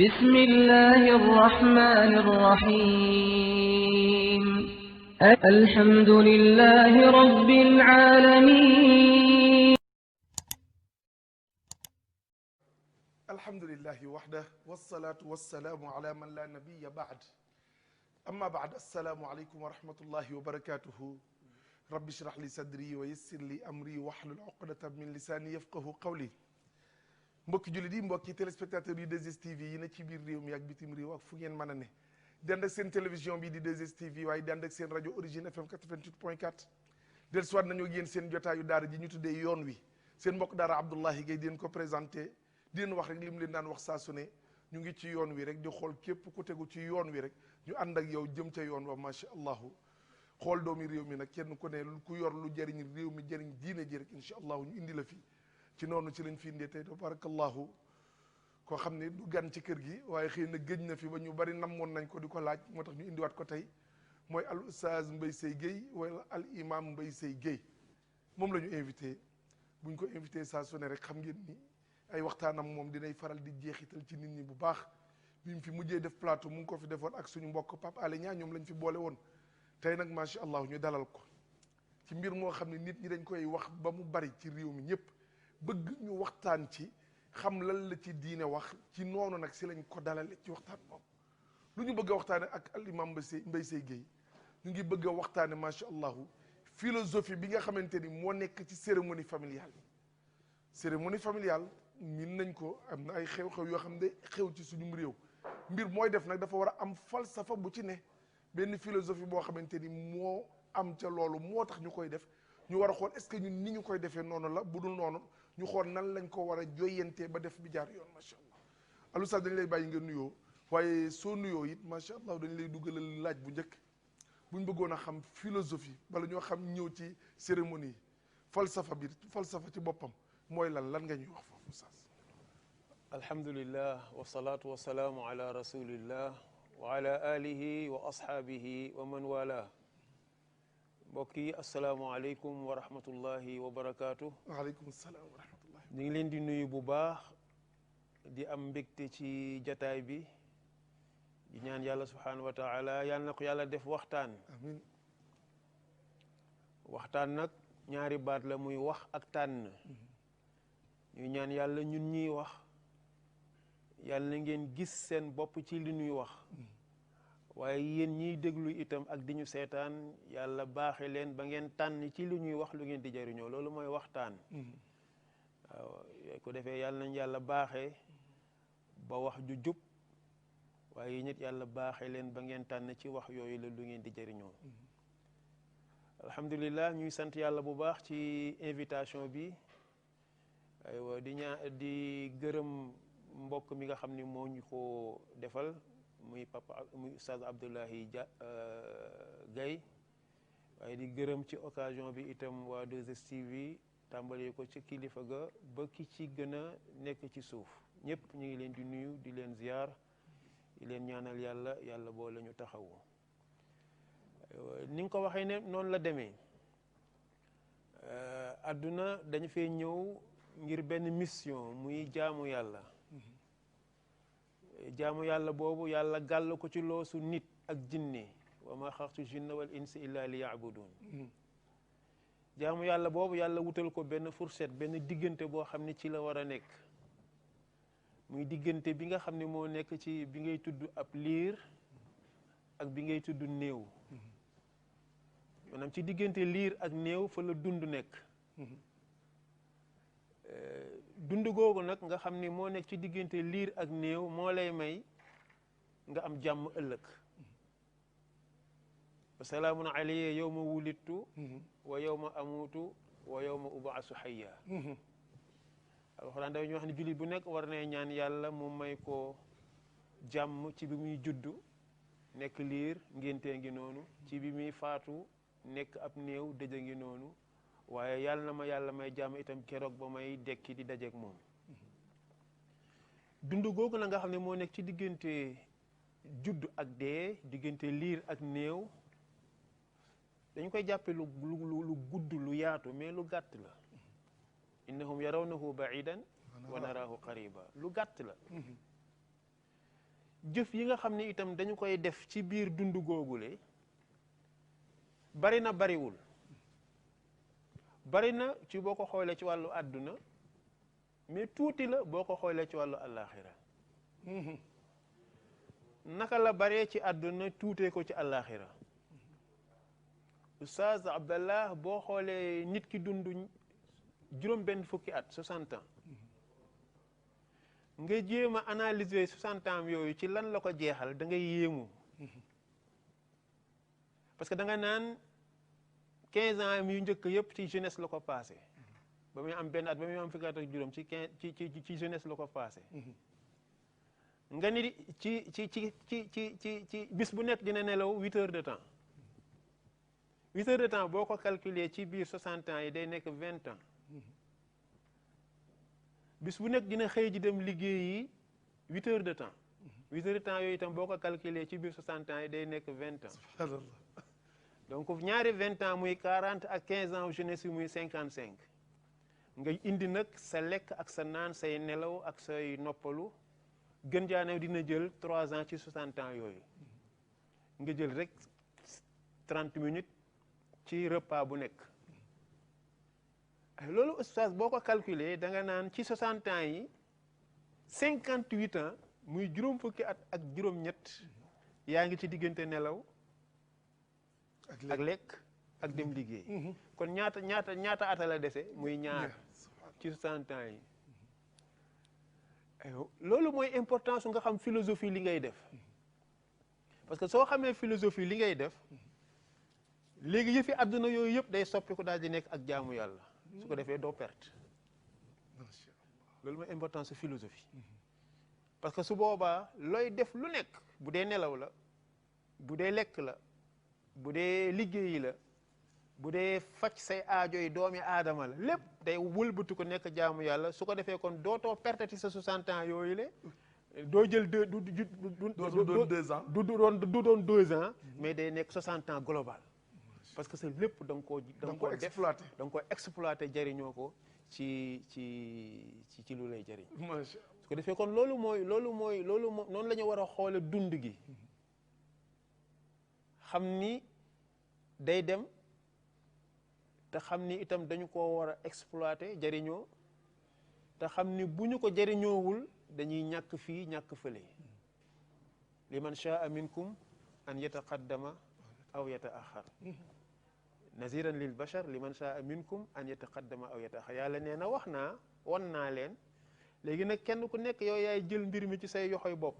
بسم الله الرحمن الرحيم الحمد لله رب العالمين الحمد لله وحده والصلاة والسلام على من لا نبي بعد أما بعد السلام عليكم ورحمة الله وبركاته رب اشرح لي صدري ويسر لي أمري واحلل عقدة من لساني يفقه قولي mbokki jullit yi mbokki téléspectateurs yu 2STV yi ne ci biir réew mi ak bitim réew ak fu ngeen mën a ne dend ak seen télévision bi di 2STV waaye dend ak seen rajo origine FM 88.4 del soit nañu ak yéen seen jotaayu daara ji ñu tuddee yoon wi seen mbokk daara Abdoulahi Gaye di leen ko présenté di leen wax rek li mu leen daan wax saa su ne ñu ngi ci yoon wi rek di xool képp ku tegu ci yoon wi rek ñu ànd ak yow jëm ca yoon wa macha allahu xool doomi réew mi nag kenn ku ne ku yor lu jëriñ réew mi jëriñ diine ji rek incha allahu ñu indi la fi ci noonu ci lañ fi indee tey tabarakallahu koo xam ne du gan ci kër gi waaye xëy na gëj na fi ba ñu bari namoon nañ ko di ko laaj moo tax ñu indiwaat ko tey mooy al oustaz Mbaye Seye Gueye wala al imam Mbaye Seye Gueye moom la ñu invité bu ñu ko invité saa su ne rek xam ngeen ni ay waxtaanam moom dinay faral di jeexital ci nit ñi bu baax bi mu fi mujjee def plateau mu ngi ko fi defoon ak suñu mbokk Pape Alé Niang ñoom lañ fi boole woon tey nag macha allah ñu dalal ko ci mbir moo xam ne nit ñi dañ koy wax ba mu bari ci réew mi ñëpp bëgg ñu waxtaan ci xam lan la ci diine wax ci noonu nag si lañ ko dalale ci waxtaan moom lu ñu bëgg a waxtaane ak al imam Mbaye Seye Gueye ñu ngi bëgg a waxtaane macha allahu philosophie bi nga xamante ni moo nekk ci cérémonie familiale cérémonie familiale min nañ ko am na ay xew-xew yoo xam ne xew ci suñum réew mbir mooy def nag dafa war a am falsafa bu ci ne benn philosophie boo xamante ni moo am ca loolu moo tax ñu koy def ñu war a xool est-ce que ñun ni ñu koy defee noonu la bu dul noonu ñu xool nan lañ ko war a joyantee ba def bi jaar yoon macha allah alu sax dañ lay bàyyi nga nuyoo waaye soo nuyoo it macha allah dañ lay dugalal laaj bu njëkk buñ bëggoon a xam philosophie bala ñoo xam ñëw ci cérémonie yi falsafa ci boppam mooy lan nga ñuy wax foofu sax alhamdulillah wasalaatu wasalaamu ala rasulillah wa ala alihi wa ashaabihi wa man wala mbokk yi asalaamaaleykum wa rahmatullahi wa barakaatu. waaleykum salaam wa rahmatullahi. ñu ngi leen di nuyu bu baax di am mbégte ci jataay bi di ñaan yàlla subhaanahu wa taala yàlla na ko yàlla def waxtaan. amiin. waxtaan nag ñaari baat la muy wax ak tànn. ñu ñaan yàlla ñun ñuy wax yàlla na ngeen gis seen bopp ci li ñuy wax. waaye yéen ñiy déglu itam ak di ñu seetaan yàlla baaxe leen ba ngeen tànn ci lu ñuy wax lu ngeen di jariñoo loolu mooy waxtaan. waaw ko defee yàlla nañ yàlla baaxee ba wax ju jub waaye nit yàlla baaxe leen ba ngeen tànn ci wax yooyu la lu ngeen di jariñoo. alhamdulilah ñuy sant yàlla bu baax ci invitation bi aywa di gërëm mbokk mi nga xam ni moo ñu ko defal. muy Oustaz Abdoulahi Gaye waaye di gërëm ci occasion bi itam waa 2STV tàmbalee ko ci kilifa ga ba ki ci gën a nekk ci suuf ñëpp ñu ngi leen di nuyu di leen ziar di leen ñaanal yàlla boo la ñu taxawu ni nga ko waxee ne noonu la demee àdduna dañu fee ñëw ngir benn mission muy jaamu yàlla. jaamu yàlla boobu yàlla gàll ko ci loosu nit ak jinne wa ma xalaqtu jinna wal insa illa li yaabudun jaamu yàlla boobu yàlla wutal ko benn fourchette benn diggante boo xam ne ci la war a nekk muy diggante bi nga xam ne moo nekk ci bi ngay tudd ab liir ak bi ngay tudd néew maanaam ci diggante liir ak néew fa la dund nekk dund googu nag nga xam ni moo nekk ci diggante liir ak néew moo lay may nga am jàmm ëllëg wa salaamun alayya yawma wulidtu wa yawma amutu wa yawma ubaasu hayya alxuraan dañuy wax ne jullit bu nekk war na ñaan yàlla mu may ko jàmm ci bi muy juddu nekk liir ngéntee ngi noonu ci bi muy faatu nekk ab néew dëj ngi noonu waaye yàlla na ma yàlla may jàmm itam keroog ba may dekki di dajeek moom dund googu la nga xam ne moo nekk ci diggante judd ak dee diggante liir ak néew dañ koy jàppe lu gudd lu yaatu mais lu gàtt la innahum yarawnahu baidan wa naraahu qariba lu gàtt la jëf yi nga xam ne itam dañu koy def ci biir dund googule bari na bariwul bari na ci boo ko xoolee ci wàllu àdduna mais tuuti la boo ko xoolee ci wàllu àllaaxira naka la baree ci àdduna tuutee ko ci àllaaxira Oustaz Abdallah boo xoolee nit ki dund juróom benn fukki at 60 ans nga jéem a analyser 60 ans yooyu ci lan la ko jeexal da ngay yéemu parce que da nga naan 15 ans yu njëkk yëpp ci jeunesse la ko passé ba muy am benn at ba muy am fukki at ak juróom ci jeunesse la ko passé nga ni ci bis bu nekk dina nelaw 8 heures de temps 8 heures de temps boo ko calculer ci biir 60 ans yi day nekk 20 ans bis bu nekk dina xëy ji dem liggéeyi 8 heures de temps 8 heures de temps yooyu itam boo ko calculer ci biir 60 ans yi day nekk 20 ans donc ñaari 20 ans muy 40 ak 15 ans jeunesse yi muy 55 nga indi nag sa lekk ak sa naan say nelaw ak say noppalu gën jaanew dina jël 3 ans ci 60 ans yooyu nga jël rek 30 minutes ci repas bu nekk loolu oustaz boo ko calculer da nga naan ci 60 ans yi 58 ans muy juróom fukki at ak juróom-ñett yaa ngi ci diggante nelaw ak lekk ak dem liggéey kon ñaata ata la dese muy ñaar ci 60 ans yi loolu mooy importance nga xam philosophie li ngay def parce que soo xamee philosophie li ngay def léegi yëfi àdduna yooyu yëpp day soppi ko daal di nekk ak jaamu yàlla su ko defee doo perte loolu mooy importance philosophie parce que su boobaa looy def lu nekk bu dee nelaw la bu dee lekk la bu dee liggéeyi la bu dee faj say aajo yi doomi aadama la lépp day wëlbatu ko nekk jaamu yàlla su ko defee kon dootoo perte ci sa 60 ans yooyu le doo jël du doon 2 ans mais day nekk 60 ans global parce que c'est lépp da nga koo def da nga ko exploité jëriñoo ko ci lu lay jëriñ su ko defee kon loolu mooy noonu la ñu war a xoole dund gi xam ni day dem te xam ni itam dañu ko war a exploité jëriñoo te xam ni bu ñu ko jëriñoowul dañuy ñàkk fii ñàkk fële liman shaa minkum an yataqaddama aw yataaxar naziran lil bashar liman shaa minkum an yataqaddama aw yataaxar yàlla nee na won naa leen léegi nag kenn ku nekk yow yaay jël mbir mi ci say yoxoy bopp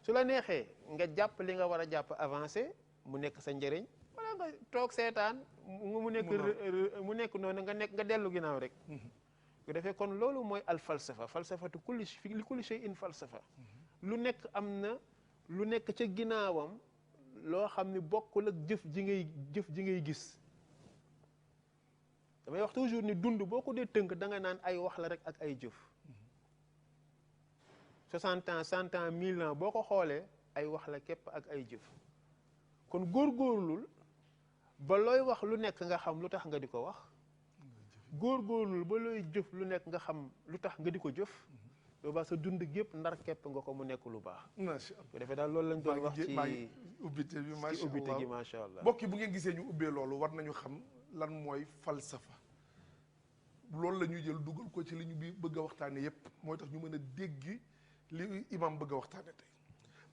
su la neexee nga jàpp li nga war a jàpp avancé mu nekk sa njëriñ wala nga toog seetaan mu nekk noonu nga dellu ginnaaw rek bu defee kon loolu mooy al falsafa falsafatu li kulli shay'in falsafa lu nekk am na lu nekk ca ginnaawam loo xam ni bokkul ak jëf ji ngay gis damay wax toujours ni dund boo ko dee tënk da nga naan ay wax la rek ak ay jëf 60 ans 100 ans 1000 ans boo ko xoolee ay wax la képp ak ay jëf kon góorgóorlul ba looy wax lu nekk nga xam lu tax nga di ko wax góorgóorlul ba looy jëf lu nekk nga xam lu tax nga di ko jëf boobaa sa dund gépp ndar képp nga ko mu nekk lu baax macha allah bu defee daal loolu lañ doon wax ci ubbite bi macha allah mbokk yi bu ngeen gisee ñu ubbee loolu war nañu xam lan mooy falsafa loolu la ñuy jël dugal ko ci li ñu bi bëgg a waxtaane yépp mooy tax ñu mën a dégg li imam bëgg a waxtaane tey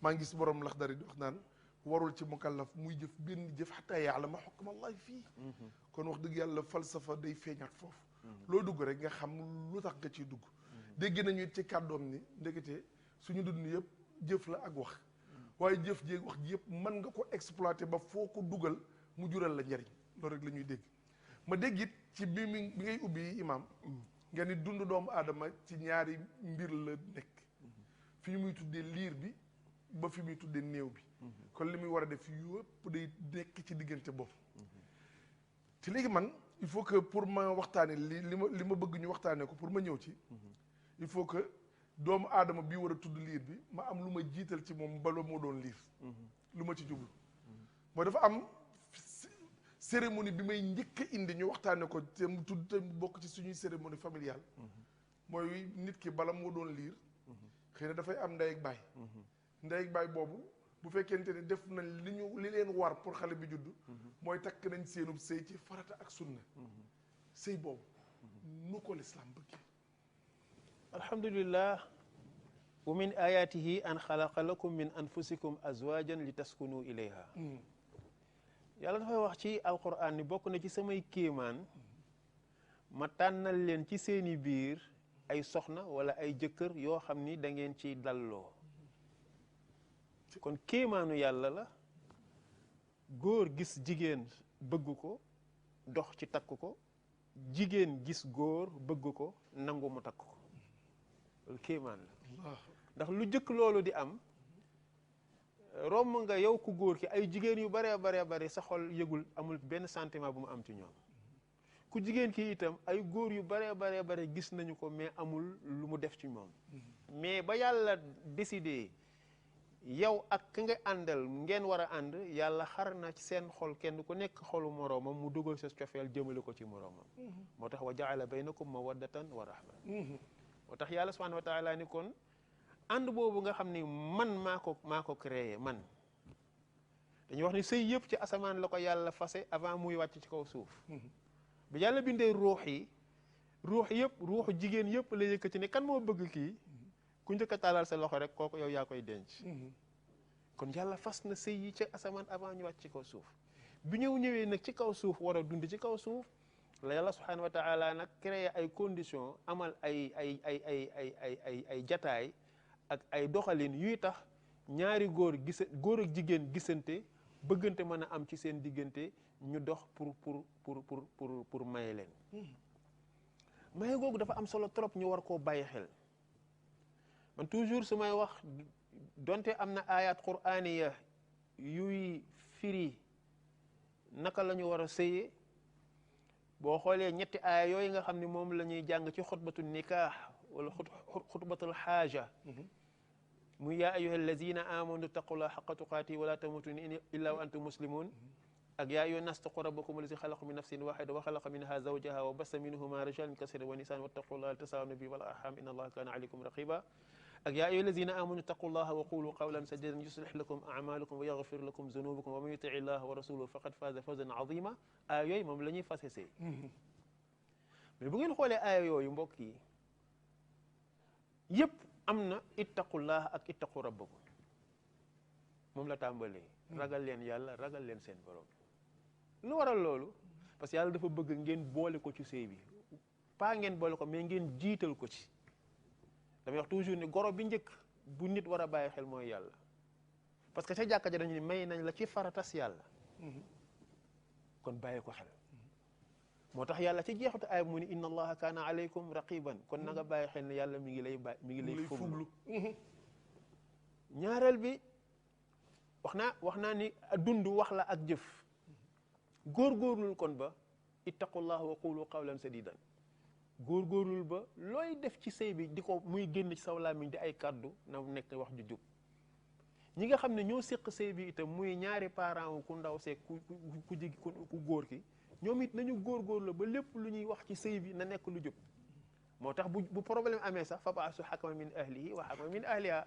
maa ngi gis borom Laxdari di wax naan warul ci mukallaf muy jëf benn jëf xataa ya'lama hukm Allah fii kon wax dëgg yàlla falsafa day feeñaat foofu loo dugg rek nga xam lu tax nga ciy dugg dégg nañu ci kàddoom ni ndekete suñu dund yëpp jëf la ak wax waaye jëf jéeg wax ji yëpp mën nga ko exploiter ba foo ko dugal mu jural la njariñ loolu rek la ñuy dégg ma dégg it ci bi ngay ubbi imam nga ni dund doomu aadama ci ñaari mbir la nekk fi muy tuddee liir bi ba fi muy tuddee néew bi kon li muy war a def yëpp day nekk ci diggante boobu te léegi man il faut que pour ma waxtaane li ma bëgg ñu waxtaane ko pour ma ñëw ci il faut que doomu aadama bii war a tudd liir bi ma am lu ma jiital ci moom bala moo doon liir lu ma ci jublu mooy dafa am cérémonie bi may njëkk a indi ñu waxtaane ko te mu tudd te mu bokk ci suñuy cérémonie familiale mooy nit ki bala moo doon liir xëy na dafay am ndey ak baay ndey ak baay boobu bu fekkente ne def nañ li leen war pour xale bi judd mooy takk nañ seenub sëy ci farata ak sunna sëy boobu nu ko lislaam bëggee. alhamdulillah wa min ayatihi an xalaqa lakum min anfusikum azwajan li taskunu ilayha yàlla dafay wax ci alquran ni bokk na ci samay kéemaan ma tànnal leen ci seeni biir ay soxna wala ay jëkkër yoo xam ni da ngeen ciy dalloo kon kéemaanu yàlla la góor gis jigéen bëgg ko dox ci takk ko jigéen gis góor bëgg ko nangu mu takk ko loolu kéemaan la ndax lu jëkk loolu di am romb nga yow ku góor ki ay jigéen yu baree bare sa xol yëgul amul benn sentiment bu mu am ci ñoom ku jigéen ki itam ay góor yu baree bare gis nañu ko mais amul lu mu def ci moom mais ba yàlla décidé yow ak ki nga àndal ngeen war a ànd yàlla xar na ci seen xol kenn ku nekk xolu moroomam mu dugal sa cofeel jëmale ko ci moroomam moo tax wa jaala baynakum mawaddatan wa rahma moo tax yàlla subhanahu wa taala ni kon ànd boobu nga xam ni man maa ko créé man dañuy wax ni sëy yëpp ci asamaan la ko yàlla fase avant muy wàcc ci kaw suuf bi yàlla bindee ruux yëpp ruuxu jigéen yëpp la yëkkati ne kan moo bëgg kii ku njëkk a taalal sa loxo rek kooku yow yaa koy denc kon yàlla fas na sëy yi ci asamaan avant ñu wàcc ci kaw suuf bi ñëwee nag ci kaw suuf war a dund ci kaw suuf la yàlla subhanahu wa taala nag créé ay conditions amal ay jataay ak ay doxalin yuy tax ñaari góor ak jigéen gisante bëggante mën a am ci seen diggante ñu dox pour maye leen maye googu dafa am solo trop ñu war koo bàyyi xel man toujours su may wax donte am na ayat qur'aniya yuy firi naka la ñu war a sëyee boo xoolee ñetti aaya yooyu nga xam ne moom la ñuy jàng ci xutbatul nikah wala xutbatul xaaja muy yaa ayyuha allazina amanu taqullaha xaqa tuqaati wala tamutunna illa wa antum muslimun ak yaa ayyuha nas taqu rabbakum allazi xalaqa min nafsin waxida wa xalaqa minha zawjaha wa bassa minhuma rijalan kasiran wa nisaan wattaqullaha tasaaluna bihi wal arham inna allaha kana alaykum raqiba ak yaa ayyuha allazina amanu taqullaha wa qulu qawlan sadidan yuslih lakum a'malakum wa yaghfir lakum zunubakum wa man yuti illaha wa rasulahu faqad faza fawzan azima aaya yooyu moom la ñuy fase sëy mais bu ngeen xoolee aaya yooyu mbokk yi yëpp am na ittaqullah ak ittaqu rabbakum moom la tàmbalee ragal leen yàlla ragal leen seen borom lu waral loolu parce que yàlla dafa bëgg ngeen boole ko ci sëy bi pas ngeen boole ko mais ngeen jiital ko ci damay wax toujours ni goro bi njëkk bu nit war a bàyyi xel mooy yàlla parce que ca jàkka ja dañu ni may nañ la ci faratas yàlla kon bàyyi ko xel moo tax yàlla ci jeexutu ay mu ni inna allaha kaana alaykum raqiban kon na nga bàyyi xel ne yàlla mi ngi lay fuglu ñaareel bi wax naa ni dund wax la ak jëf góorgóorlul kon ba ittaqullah wa qulu qawlan sadidan góorgóorlul ba looy def ci sëy bi di ko muy génn ci saw làmmiñ di ay kàddu na nekk wax ju jub ñi nga xam ne ñoo séq sëy bi itam muy ñaari parents ku ndaw see ku góor ki ñoom it nañu góorgóorlu ba lépp lu ñuy wax ci sëy bi na nekk lu jub moo tax bu problème amee sax fa ba'asu hakaman min ahlihi wa hakaman min ahliha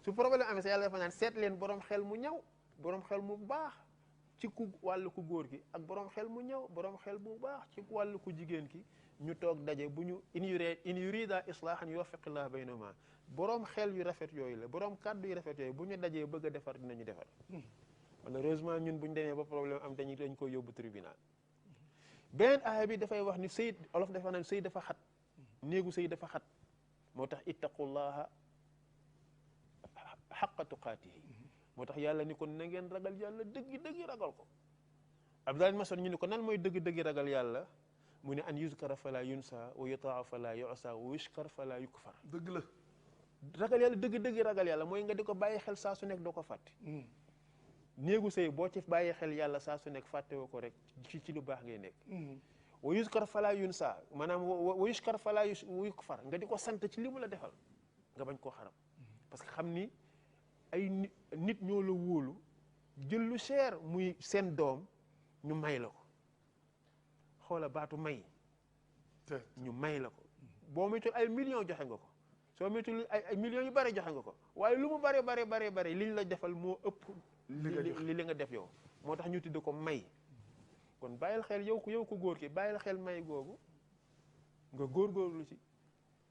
su problème amee sax yàlla dafa naan seet leen borom xel mu ñaw borom xel mu baax ci wàllu ku góor ki ak borom xel mu ñaw borom xel mu baax ci wàllu ku jigéen ki ñu toog daje bu ñu in yurida islahan yuwaffiqillahu baynahuma borom xel yu rafet yooyu la borom kàddu yu rafet yooyu bu ñu dajee bëgg a defar dinañu defar malheureusement ñun bu ñu demee ba problème am dañ koy yóbbu tribunal beneen aaya bi dafay wax ni sëy olof dafa naan sëy dafa xat néegu sëy dafa xat moo tax ittaqullaha xaqa tuqaatihi moo tax yàlla ni kon na ngeen ragal yàlla dëggi ragal ko Abdullah ibn Mas'ud ñu ni ko nan mooy dëggi ragal yàlla mu ne an yuzkara fala yunsa wa yutaa fala yusa wa yushkar fala yukfar dëgg la ragal yàlla dëgg ragal yàlla mooy nga di ko bàyyi xel saa su nekk doo ko fàtte néegu sëy boo ci bàyyi xel yàlla saa su nekk fàttewoo ko rek ci lu baax ngay nekk wa yuskar fala yunsa maanaam wa yushkar fala yukfar nga di ko sant ci li mu la defal nga bañ koo xaram parce que xam ni ay nit ñoo la wóolu jël lu cher muy seen doom ñu may la ko xoola baatu may ñu may la ko boo muy toll ay millions joxe nga ko soo métul ay millions yu bari joxe nga ko waaye lu mu bari liñ la defal moo ëpp li nga def yow moo tax ñu tudd ko may kon bàyyil xel yow ko góor ki bàyyil xel may googu nga góorgóorlu ci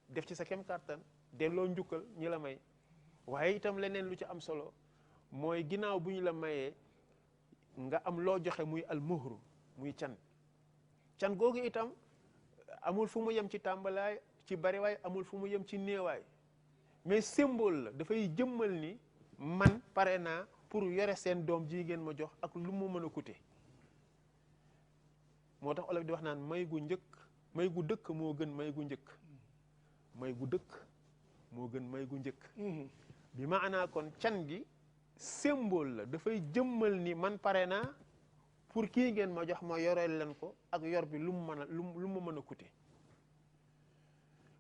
def ci sa kem kàttan delloo njukkal ñi la may waaye itam leneen lu ci am solo mooy ginnaaw bu ñu la mayee nga am loo joxe muy almuhru muy can googu itam amul fu mu yem ci tàmbalaay ci bariwaay amul fu mu yem ci néewaay mais symbole la dafay jëmmal ni man pare naa pour yore seen doom ji ngeen ma jox ak lu mu mën a coûter moo tax olof di wax naan may gu dëkk moo gën may gu njëkk may gu dëkk moo gën may gu njëkk bi maanaa kon can gi symbole la dafay jëmmal ni man pare naa pour kii ngeen ma jox ma yoreel leen ko ak yor bi lu mu mën a coûter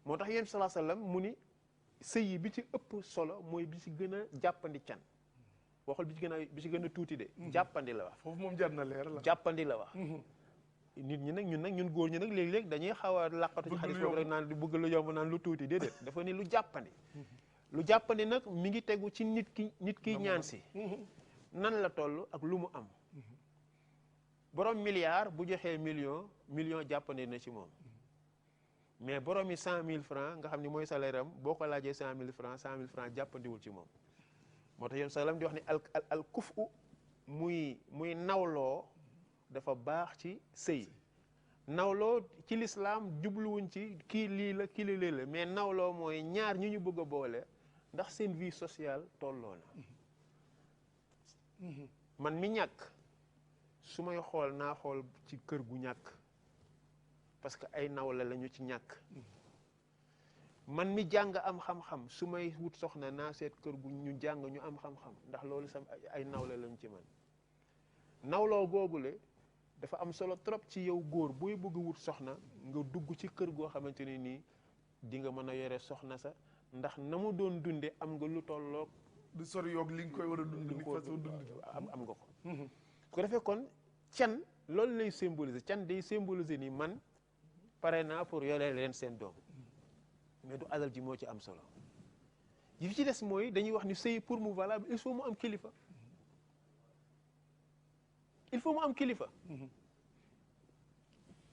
moo tax yéen sallallahu alayhi wasallam mu ni sëy bi ci ëpp solo mooy bi ci gën a jàppandi can waxul bi ci gën a tuuti de jàppandi la wax foofu moom jar na leer la jàppandi la wax nit ñi nag ñun góor ñi nag léeg-léeg dañuy xaw a làqatu ci xadis boobu rek naan bëgg lu yomb naan lu tuuti déedéet dafa ni lu jàppandi nag mi ngi tegu ci nit ki ñaan si nan la toll ak lu mu am borom milliard bu joxee million jàppandi na ci moom mais borom yi 100 000 francs nga xam ni mooy salaire am boo ko laajee 100 000 francs jàppandiwul ci moom moo tax yéen salaam di wax ni al kufu muy nawloo dafa baax ci sëy nawloo ci lislaam jubluwuñ ci kii lii la kii lii la mais nawloo mooy ñaar ñu bëgg a boole ndax seen vie sociale tolloo na man mi ñàkk su may xool naa xool ci kër gu ñàkk parce que ay nawle lañu ci ñàkk man mi jàng am xam-xam su may wut soxna naa seet kër gu ñu jàng ñu am xam-xam ndax loolu sam ay nawle lañu ci man nawloo googule dafa am solo trop ci yow góor booy bëgg wut soxna nga dugg ci kër goo xamante ne nii di nga mën a yore soxna sa ndax na mu doon dunde am nga lu tolloog du sori yoog li nga koy war a dund ni façon dund am nga ko su ko defee kon can loolu lay symboliser can day symboliser ni man pare naa pour yore leen seen doom mais du alal ji moo ci am solo yi fi ci des mooy dañuy wax ni sëy pour mu valable il faut mu am kilifa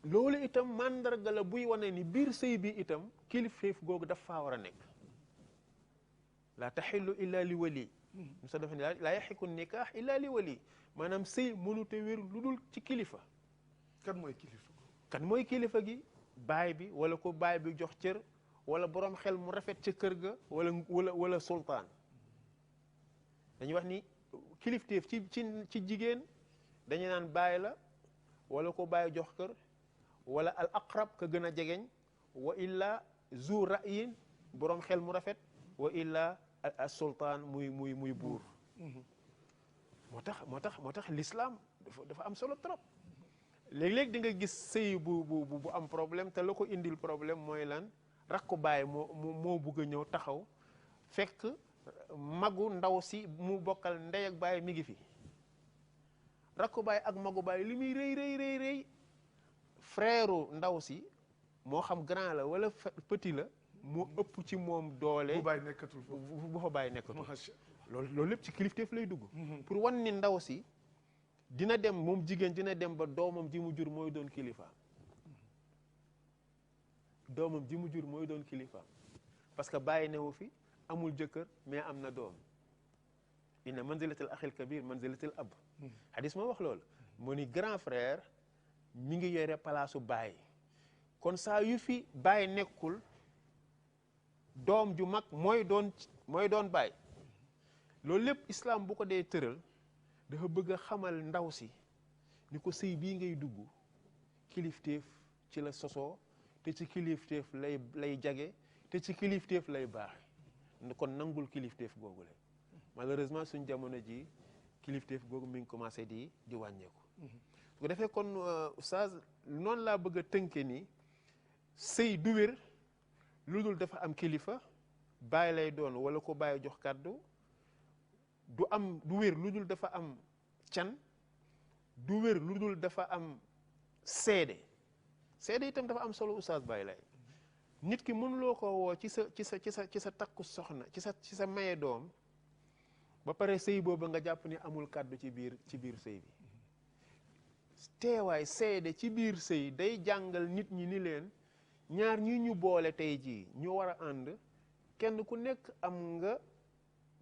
loolu itam màndarga la buy wane ni biir sëy bi itam kilifteef googu daf faa war a nekk la taxillu illa li wali mu sa defe ne laa yaxiku nikaax illa li wali maanaam sëy mënute wér lu dul ci kilifa kan mooy kilifa gi baay bi wala ko baay bi jox cër wala borom xel mu rafet ca kër ga wala sultaan dañuy wax ni kilifteef ci jigéen dañu naan baay la wala ko baay jox kër wala al aqrab ka gën a jegeñ wa illa zu ra'yin borom xel mu rafet wa illa al sultaan muy buur moo tax l'islam dafa am solo trop léeg-léeg di nga gis sëy bu am problème te la ko indil problème mooy lan rakku baay moo bugg a ñëw taxaw fekk magu ndaw si mu bokkal ndey ak baay mi ngi fi rakku baay ak magu baay li muy rëy frère ndaw si moo xam grand la wala petit la moo ëpp ci moom doole bu fa baay nekkatul loolu lépp ci kilifteef lay dugg pour wan ni ndaw si dina dem moom jigéen dina dem ba doomam ji mu jur mooy doon kilifa parce que bàyyi newu fi amul jëkkër mais am na doom inna manzilatul axil kabir manzilatul ab hadis moo wax loolu moo ni grand frère mi ngi yore palaasu baay kon saa yu fi baay nekkul doom ju mag mooy doon baay loolu lépp islam bu ko dee tëral dafa bëgg a xamal ndaw si ni ko sëy bii ngay dugg kilifteef ci la sosoo te ci kilifteef lay jage te ci kilifteef lay baax kon nangul kilifteef googu la malheureusement suñ jamono ji kilifteef googu mi ngi commencé di wàññeeku su ko defee kon oustaz noonu laa bëgg a tënke ni sëy du wér lu dul dafa am kilifa bàyyi lay doon wala ko bàyyi jox kàddu du wér lu dul dafa am can du wér lu dul dafa am seede itam dafa am solo oustaz bàyyi lay nit ki mënuloo ko woo ci sa takku soxna ci sa maye doom ba pare sëy boobu nga jàpp ni amul kàddu ci biir sëy bi teewaay seede ci biir sëy day jàngal nit ñi ni leen ñaar ñi ñu boole tey jii ñu war a ànd kenn ku nekk am nga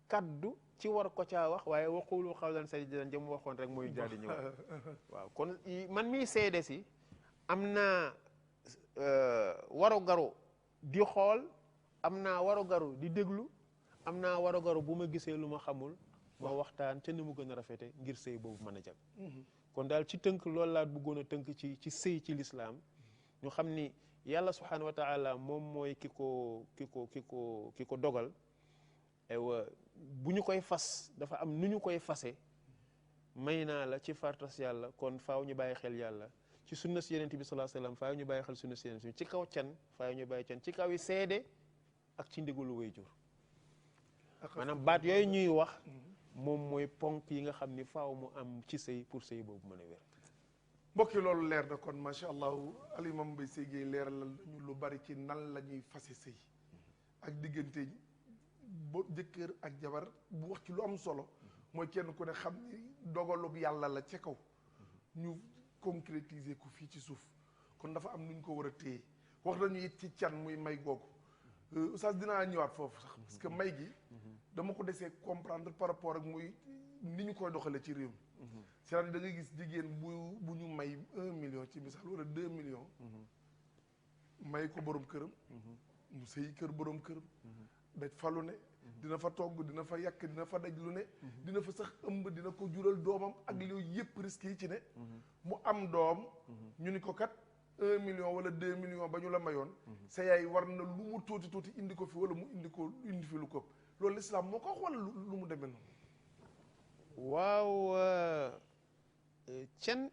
kàddu ci war ko caa wax waaye waqulu qawlan sadiidan jëm waxoon rek mooy daal di ñëw waaw kon man miy seede si am naa warugaru di xool am naa warugaru di déglu am naa warugaru bu ma gisee lu ma xamul ma waxtaan ca ni mu gën a rafete ngir sëy boobu mën a jag kon daal ci tënk loolu laa bëggoon a tënk ci sëy ci lislaam ñu xam ni yàlla subhanahu wa taala moom mooy ki ko dogal aywa bu ñu koy fas dafa am nu ñu koy fase may naa la ci fartas yàlla kon faaw ñu bàyyi xel yàlla ci sunna si yenente bi sallallahu alayhi wasallam faaw ñu bàyyi xel sunna si yenente bi ci kaw can faaw ñu bàyyi can ci kaw yi seede ak ci ndigalu waajur maanaam baat yooyu ñuy wax moom mooy ponk yi nga xam ni faaw mu am ci sëy pour sëy boobu mën a wér mbokki loolu leer na kon macha allah alimam Mbaye Seye Gueye leeralal nañu lu bari ci nan la ñuy fase sëy ak diggante jëkkër ak jabar bu wax ci lu am solo mooy kenn ku ne xam ni dogalub yàlla la ca kaw ñu concrétiser ko fii ci suuf kon dafa am nu ñu ko war a téye wax nañu it ci can muy may googu oustaz dinaa ñëwaat foofu sax parce que may gi dama ko desee comprendre par rapport ak muy ni ñu koy doxale ci réew mi c'est-à-dire da ngay gis jigéen bu ñu may 1 million ci misaal wala 2 millions may ko borom këram mu sëy kër borom këram daj fa lu ne dina fa togg dina fa yàq dina fa daj lu ne dina fa sax ëmb dina ko jural doomam ak yooyu yëpp risques yi ci ne mu am doom ñu ni ko kat 1 million wala 2 millions ba ñu la mayoon sa yaay war na lu mu tuuti indi ko fi wala mu indi fi lu ko loolu l'islam moo ko wax wala lu mu demee noonu waaw can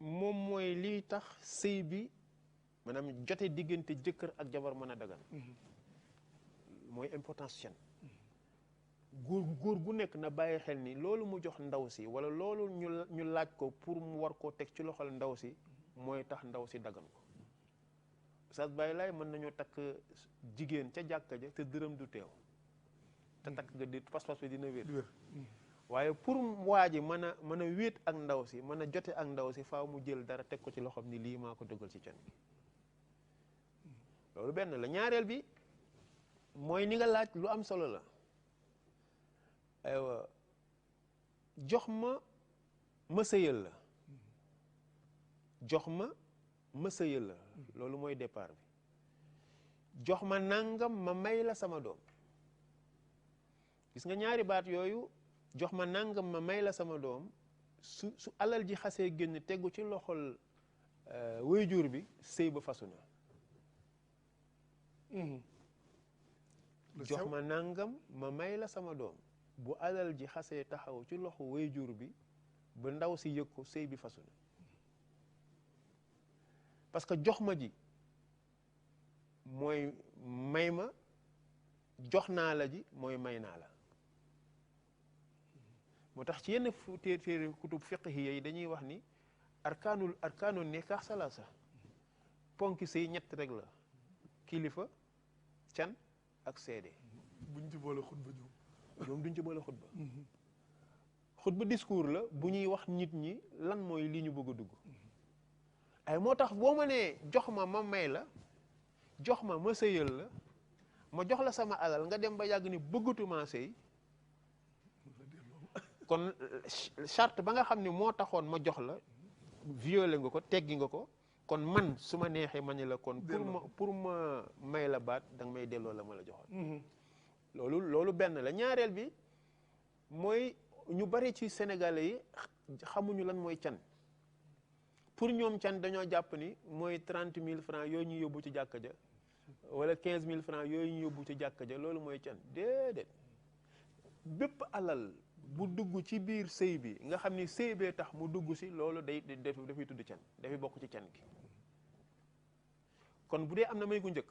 moom mooy lii tax sëy bi maanaam jote diggante jëkkër ak jabar mën a dagan mooy importance can góor gu nekk na bàyyi xel ni loolu mu jox ndaw si wala loolu ñu laaj ko pour mu war koo teg ci loxol ndaw si mooy tax ndaw si dagan ko Oustaz Baye Laye mën nañoo takk jigéen ca jàkka ja te dërëm du teew te takk nga di pas-pas bi dina wér waaye pour waa ji mën a wéet ak ndaw si mën a jote ak ndaw si faaw mu jël dara teg ko ci loxoom ni lii maa ko dugal ci can gi loolu benn la ñaareel bi mooy ni nga laaj lu am solo la aywa jox ma sëyal la jox ma sëyal la loolu mooy départ bi jox ma nangam ma may la sama doom gis nga ñaari baat yooyu jox ma nangam ma may la sama doom su alal ji xasee génn tegu ci loxol waajur bi sëy ba fasu na jox ma nangam ma may la sama doom bu alal ji xasee taxaw ci loxo waajur bi ba ndaw si yëg ko sëy bi fasu na parce que jox ma ji mooy may ma jox naa la ji mooy may naa la moo tax ci yenn téere kutub fiqhi yi dañuy wax ni arkaanul nikah salaasa ponki sëy ñett rek la kilifa can ak seede buñ ci boole xutba ñoom duñ ci boole xutba discours la bu ñuy wax nit ñi lan mooy li ñu bëgg a dugg ay moo tax boo ma nee jox ma may la jox ma sëyal la ma jox la sama alal nga dem ba yàgg ni bëggatuma sëy kon charte ba nga xam ne moo taxoon ma jox la violé nga ko teggi nga ko kon man su ma neexee ma ne la kon pour ma may la baat danga may delloo la ma la joxoon loolu benn la ñaareel bi mooy ñu bari ci sénégalais yi xamuñu lan mooy can pour ñoom can dañoo jàpp ni mooy 30 000 francs yooyu ñu yóbbu ci jàkka ja wala 15 000 francs yooyu ñu yóbbu ci jàkka ja loolu mooy can déedéet bépp alal bu dugg ci biir sëy bi nga xam ni sëy bee tax mu dugg si loolu dafay tudd can dafay bokk ci can gi kon bu dee am na may gu njëkk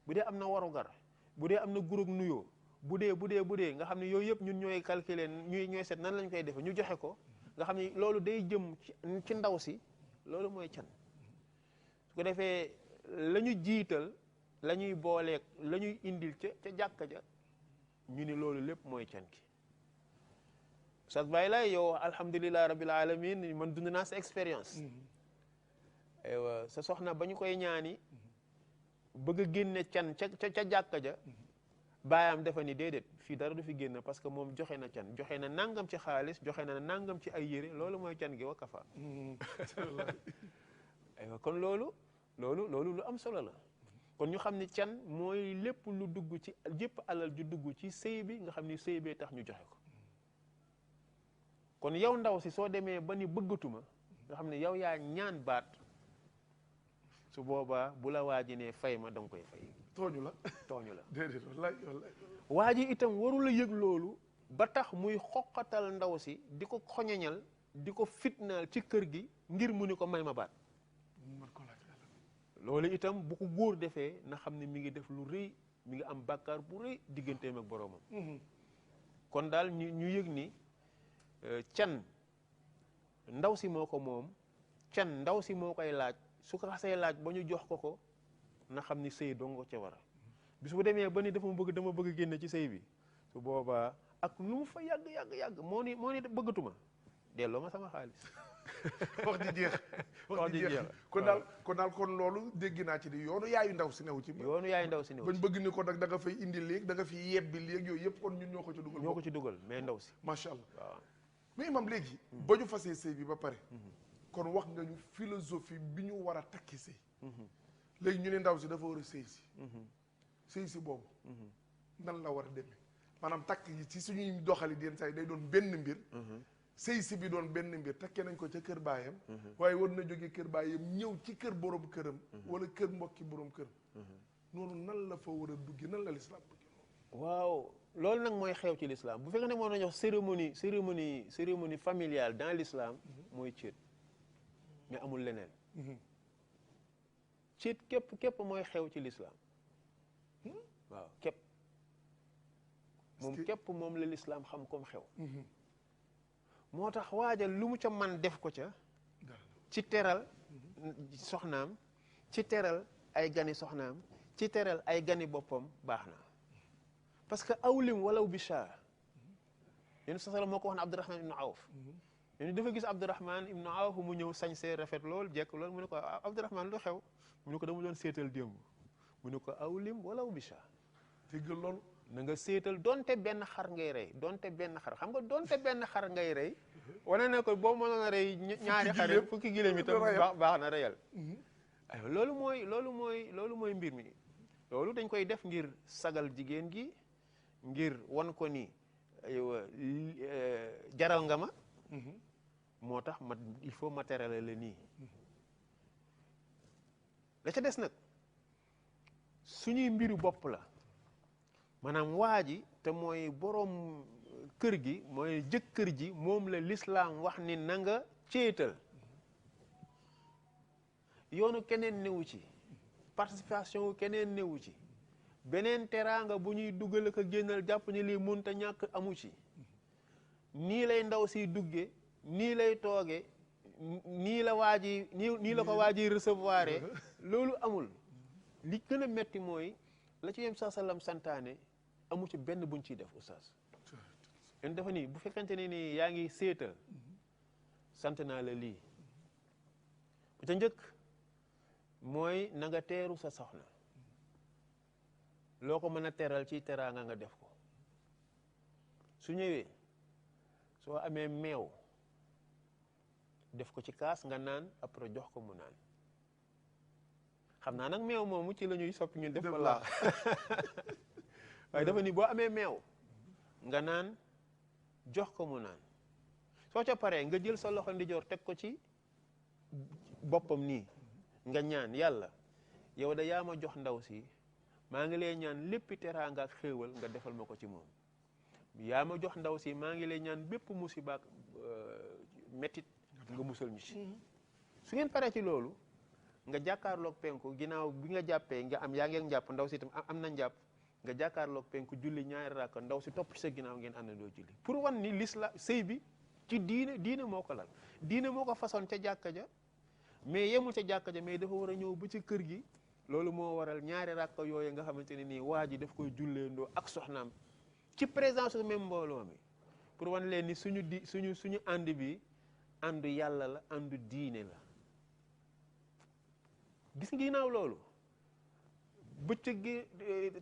bu dee am na warugar bu dee am na gurug nuyoo bu dee nga xam ne yooyu yëpp ñun ñooy calculer ñooy seet nan lañ koy defee ñu joxe ko nga xam ni loolu day jëm ci ndaw si loolu mooy can su ko defee la ñu jiital la ñuy booleeg la ñuy indil ca jàkka ja ñu ni loolu lépp mooy can gi Oustaz Baye Laye yow alhamdulilah rabbil alamin man dund naa sa expérience aywa sa soxna ba ñu koy ñaani bëgg a génne can ca jàkka ja baayam defa ni déedéet fii dara du fi génn parce que moom joxe na can joxe na nangam ci xaalis joxe na nangam ci ay yére loolu mooy can gi wa kafa aywa kon loolu lu am solo la kon ñu xam ni can mooy lépp lu dugg ci jëpp alal ju dugg ci sëy bi nga xam ni sëy bee tax ñu joxe ko kon yow ndaw si soo demee ba ni bëggatuma nga xam ne yow yaa ñaan baat su boobaa bu la waaji ne fay ma danga koy fay tooñu la déedéet wallaay waa ji itam warul a yëg loolu ba tax muy xoqatal ndaw si di ko xoñoñal di ko fitnaal ci kër gi ngir mu ni ko may ma baat loolu itam bu ko góor defee na xam ne mi ngi def lu rëy mi ngi am bàkkaar bu rëy digganteem ak boroomam kon daal ñu yëg ni can ndaw si moo ko moom can ndaw si moo koy laaj su ko xasee laaj ba ñu jox ko na xam ni sëy dongo ca war a bis bu demee ba ni dama bëgg génne ci sëy bi su boobaa ak lu mu fa yàgg moo ni bëggatuma delloo ma sama xaalis wax ji jeex kon daal kon loolu dégg naa ci di yoonu yaayu ndaw si new ci bañ bëgg ni ko nag da nga fay indi léegi da nga fi yebbi léegi yooyu yëpp kon ñun ñoo ko ci dugal mais ndaw si macha allah waaw mais imam léegi ba ñu fasee sëy bi ba pare kon wax nga ñu philosophie bi ñu war a takki sëy léegi ñu ne ndaw si dafa war a sëy si boobu nan la war a demee maanaam takk yi ci suñuy doxali den say day doon benn mbir sëy si bi doon benn mbir takkee nañ ko ca kër baayam waaye war na jógee kër baayam ñëw ci kër borom këram wala kër mbokki borom këram noonu nan la fa war a dugge nan la lislaam bëgge waaw loolu nag mooy xew ci l'islam bu fekkee ne moo nañu wax cérémonie familiale dans l'islam mooy céet mais amul leneen céet képp mooy xew ci l'islam waaw moom la l'islam xam comme xew moo tax waajal lu mu ca man def ko ca ci teral soxnaam ci teral ay gani soxnaam ci teral ay gani boppam baax na parce que awlim walaw bichar yéen sa sala moo ko wax ne Abdurahman ibnu Awf yéen dafa gis Abdurahman ibnu Awf mu ñëw sañsee rafet lool jekk lool mu ne ko Abdurahman lu xew mu ne ko dama doon seetal démb mu ne ko awlim walaw bichar dégg loolu na nga seetal donte benn xar ngay rey xam nga donte benn xar ngay rey wane na ko boo mënoon a rey ñaari xar fukki giléem itam baax na reyal aywa loolu mooy mbir mi loolu dañ koy def ngir sagal jigéen gi ngir wan ko ni aywa jaral nga ma moo tax il faut matériel la nii la ca des nag suñuy mbiru bopp la maanaam waa ji te mooy boroom kër gi mooy jëkkër ji moom la lislaam wax ni na nga céetal yoonu keneen newu ci participation wu keneen newu ci beneen teraanga bu ñuy dugal ko génnal jàpp ni lii mënta ñàkk amu ci nii lay ndaw siy dugge nii lay tooge nii la waa ji nii la ko waa ji recevoir loolu amul li gën a metti mooy la ci yem saa sallam santaane amu ci benn buñ ciy def oustaz yéen dafa nii bu fekkente ne ni yaa ngi seetal sant naa la lii bu ca njëkk mooy na nga teeru sa soxna loo ko mën a teral ci teraanga nga def ko su ñëwee soo amee meew def ko ci kaas nga naan après jox ko mu naan xam naa nag meew moomu ci la ñuy soppi ñun def ko laa waaye dafa ni boo amee meew nga naan jox ko mu naan soo ca paree nga jël sa loxo ndijoor teg ko ci boppam nii nga ñaan yàlla yow da yaa ma jox ndaw si maa ngi lay ñaan léppi teraanga ak xéewal nga defal ma ko ci moom yaa ma jox ndaw si maa ngi lay ñaan bépp musiba ak mettit nga musal ñu ci su ngeen paree ci loolu nga jàkkaarloog penku ginnaaw bi nga jàppee nga am yaa ngeen njàpp ndaw si itam am na njàpp nga jàkkaarloog penku julli ñaari rakka ndaw si topp ci sa ginnaaw ngeen àndandoo julli pour wan ni l'islam sëy bi ci diine moo ko lal diine moo ko façon ca jàkka ja mais yemul ca jàkka ja mais dafa war a ñëw ba ci kër gi loolu moo waral ñaari rakka yooyu nga xamante ne nii waa ji daf koy julleendoo ak soxnaam ci présence su même mbooloo mi pour wan leen ni suñu ànd bi àndu yàlla la àndu diine la gis nga ginnaaw loolu bëccëg gi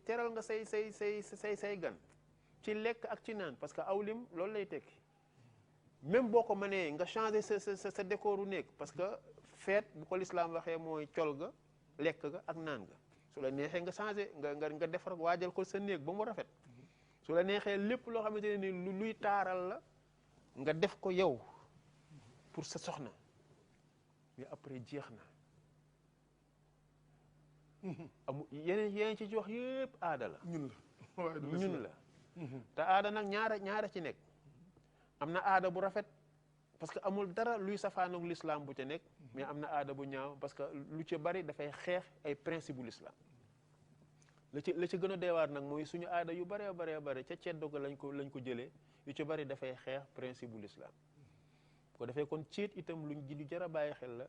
teral nga say gan ci lekk ak ci naan parce que awlim loolu lay tekki même boo ko mënee nga changer sa décoru nekk parce que fête bu ko lislaam waxee mooy col ga lekk ga ak naan ga su la neexee nga changer nga defar waajal ko sa néeg ba mu rafet su la neexee lépp loo xamante ne ni luy taaral la nga def ko yow pour sa soxna mais après jeex na yeneen ci wax yëpp aada la ñun la te aada nag ñaara ci nekk am na aada bu rafet parce que amul dara luy safaanoog l'islam bu ca nekk mais am na aada bu ñaaw parce que lu ci bari dafay xeex ay principe bu l'islam la ci gën a deewaat nag mooy suñu aada yu bare ca ceddo ga lañ ko jëlee yu ci bari dafay xeex principe bu l'islam bu ko defee kon ciit itam lu jar a bàyyi xel la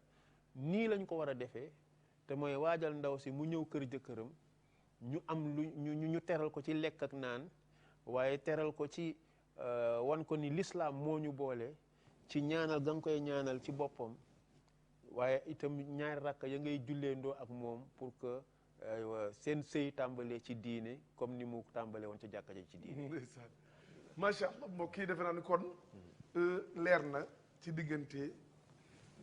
nii lañ ko war a defee te mooy waajal ndaw si mu ñëw kër jëkkëram ñu am ñu teral ko ci lekk ak naan waaye teral ko ci wan ko ni l'islam moo ñu boole ci ñaanal ga nga koy ñaanal ci boppam waaye itam ñaari rakka ya ngay julleendoo ak moom pour que seen sëy tàmbalee ci diine comme ni mu tàmbalee woon ca jàkka ja ci diine. ndeysaan macha allah mbokk yi defe naa ni kon leer na ci diggante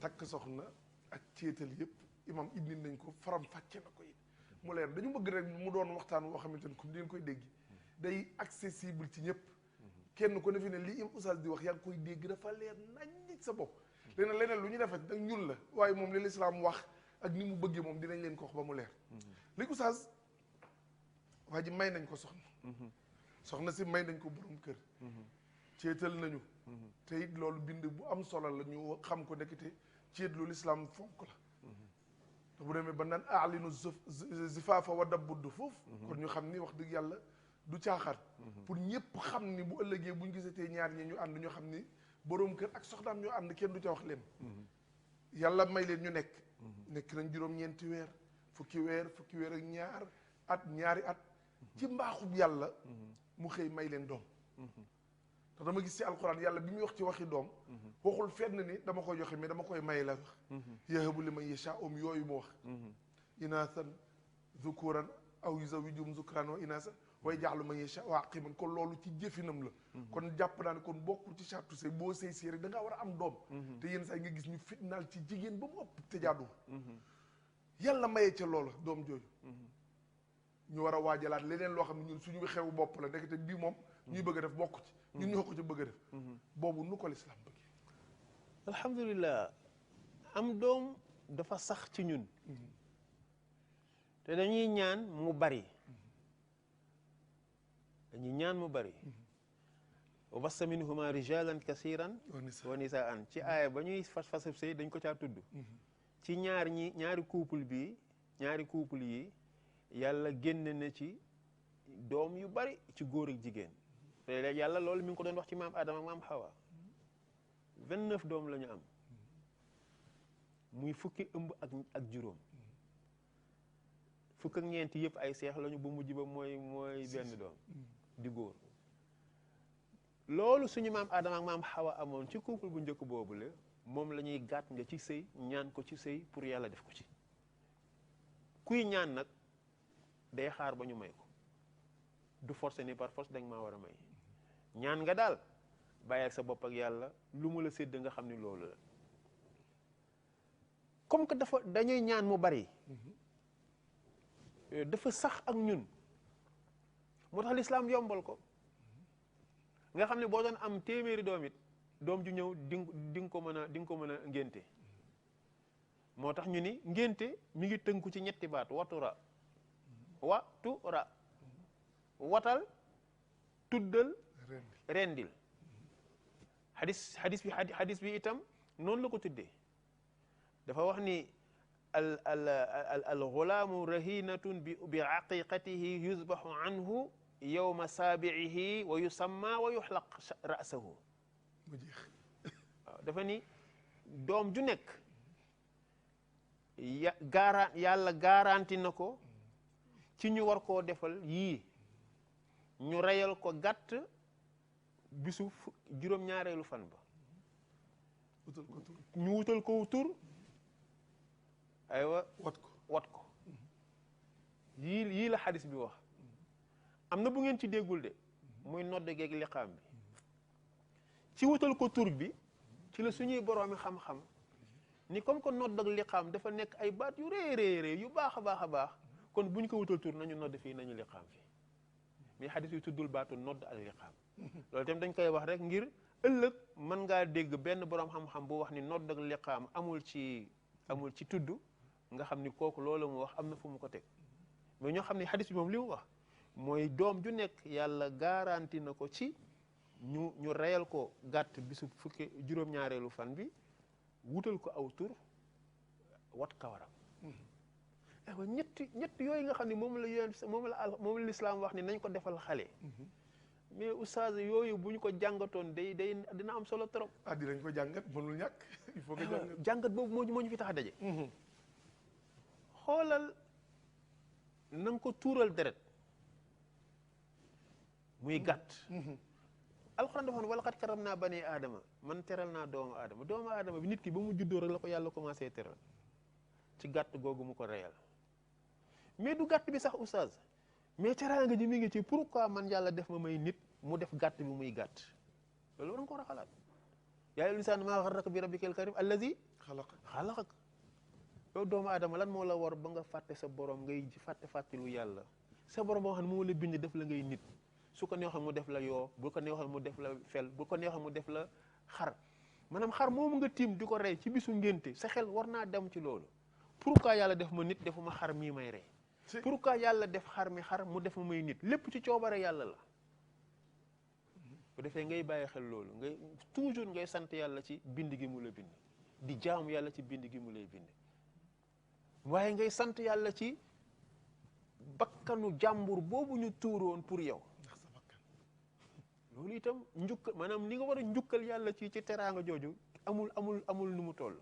takk soxna ak céetal yëpp imam indi nañ ko faram fàcce na ko it mu leer dañu bëgg rek mu doon waxtaan woo xamante ni comme di ngeen koy dégg day accessible ci ñëpp kenn ko ne fi ne lii oustaz di wax yaa ngi koy dégg dafa leer nañ sa bopp leneen lu ñu defet nag ñun la waaye moom li lislaam wax ak ni mu bëggee moom dinañ leen ko wax ba mu leer li oustaz waa ji may nañ ko soxna si may nañ ko borom kër céetal nañu te it loolu bind bu am solo la ñu xam ko nekkite céet lu lislaam fonk la te bu demee ba naan aalinu zifaafa wa dabbudd foofu kon ñu xam ni wax dëgg yàlla du caaxaan pour ñëpp xam ni bu ëllëgee buñ gisatee ñaar ñi ñu ànd ñu xam ni borom kër ak soxnaam ñoo ànd kenn du ca wax leen yàlla may leen ñu nekk nañ juróom-ñeenti weer fukki weer ak ñaari at ci mbaaxub yàlla mu xëy may leen doom te dama gis ci alquran yàlla bi muy wax ci waxi doom waxul fenn ni dama koy joxe mais dama koy may la wax yahabu liman yashaa yooyu mu wax inaasan zukuran aw yuzawwijuhum zukran wa inaasan way jaaxlu man yashaa aqiman kon loolu ci jëfinam la kon jàpp naa ne kon bokkul ci sartu sëy boo sëy rek da ngaa war a am doom te yenn saa yi nga gis ñu fitnaal ci jigéen ba mu ëpp te jaaduwul yàlla mayee ca loola doom jooju ñu war a waajalaat leneen loo xam ne ñun suñu xewu bopp la ndekete bii moom ñuy bëgg a def bokk ci ñun ñoo ko ci bëgg a def boobu nu ko lislaam bëggee alhamdulilah am doom dafa sax ci ñun te dañuy ñaan mu bari wa bassa minhuma rijalan kasiran wa nisaan ci aaya ba ñuy fasab sëy dañ ko caa tudd ci ñaari couple yi yàlla génne na ci doom yu bari ci góor ak jigéen te yàlla loolu mi ngi ko doon wax ci maam Adama ak maam Hawa 29 doom la ñu am muy fukki ëmb ak juróom fukk ak ñeenti yëpp ay seex lañu ba mujj ba mooy benn doom di góor loolu suñu maam Adama ak maam Hawa amoon ci couple bu njëkk boobu la moom la ñuy gàtt nga ci sëy ñaan ko ci sëy pour yàlla def ko ci kuy ñaan nag day xaar ba ñu may ko du forcer ni par force danga maa war a may ñaan nga daal bàyyi ak sa bopp ak yàlla lu mu la sédd nga xam ni loolu la comme que dañuy ñaan mu bari dafa sax ak ñun moo tax lislaam yombal ko nga xam ne boo doon am téeméeri doom it doom ju ñëw di nga ko mën a ngénte moo tax ñu ni ngénte mi ngi tënku ci ñetti baat watura watal tuddal rendil xadis bi itam noonu la ko tuddee dafa wax ni al gulaamu rahinatun bi aqiqatihi yuzbahu anhu yowma saabiihi wa yusamma wa yuxlaq ra'sahu mu jeex waaw dafa ni doom ju nekk yàlla garanti na ko ci ñu war koo defal yii ñu reyal ko gàtt bisu juróom-ñaareelu fan ba ñu wutal ko tur aywa wat ko yii la xadis bi wax am na bu ngeen ci déggul de muy nodd geeg liqaam bi ci wutal ko tur bi ci la suñuy boroomi xam-xam ni comme que nodd ak liqaam dafa nekk ay baat yu réeréeré yu baax a baax kon bu ñu ko wutal tur nañu nodd fii nañu liqaam fii mais xadis yu tuddul baatu nodd ak liqaam loolu tamit dañ koy wax rek ngir ëllëg mën ngaa dégg benn boroom xam-xam bu wax ni nodd ak liqaam amul ci tudd nga xam ni kooku loolu mu wax am na fu mu ko teg mais ñoo xam ne xadis bi moom li mu wax mooy doom ju nekk yàlla garanti na ko ci ñu reyal ko gàtt bisu fukki juróom-ñaareelu fan bi wutal ko aw tur wat kawaram aywa ñett yooyu nga xam ne moom la lislaam wax ni nañ ko defal xale mais oustaz yooyu bu ñu ko jàngatoon day dina am solo trop dinañ ko jàngat mënul ñàkk il faut que jàngat boobu moo ñu fi tax a daje xoolal na nga ko tuural deret muy gàtt alxuraan dafa ne wala xat karam naa bani aadama man teral naa doomu aadama bi nit ki ba mu juddoo rek la ko yàlla commencé teral ci gàtt googu mu ko reyal mais du gàtt bi sax oustaz mais teraanga ji mi ngi ci pourquoi man yàlla def ma may nit mu def gàtt bi muy gàtt loolu war nga ko war a xalaat yaa ayyuhal insaanu maa garraka bi rabbikal kariim allazi xalaqak yow doomu aadama lan moo la war ba nga fàtte sa borom ngay fàttelu yàlla sa borom boo xam ne moo la bind def la ngay nit su ko neexoon mu def la yoo bu ko neexoon mu def la fel bu ko neexoon mu def la xar maanaam xar moomu nga tiim di ko rey ci bisu ngénte sa xel war naa dem ci loolu pourquoi yàlla def ma nit defuma xar mii may rey pourquoi yàlla def xar mi xar mu def ma may nit lépp ci coobare yàlla la bu defee ngay bàyyi xel loolu ngay toujours ngay sant yàlla ci bind gi mu la bind di jaamu yàlla ci bind gi mu lay bind waaye ngay sant yàlla ci bakkanu jàmbur boobu ñu tuuroon pour yow loolu itam njukkal maanaam li nga war a njukkal yàlla ci teraanga jooju amul nu mu toll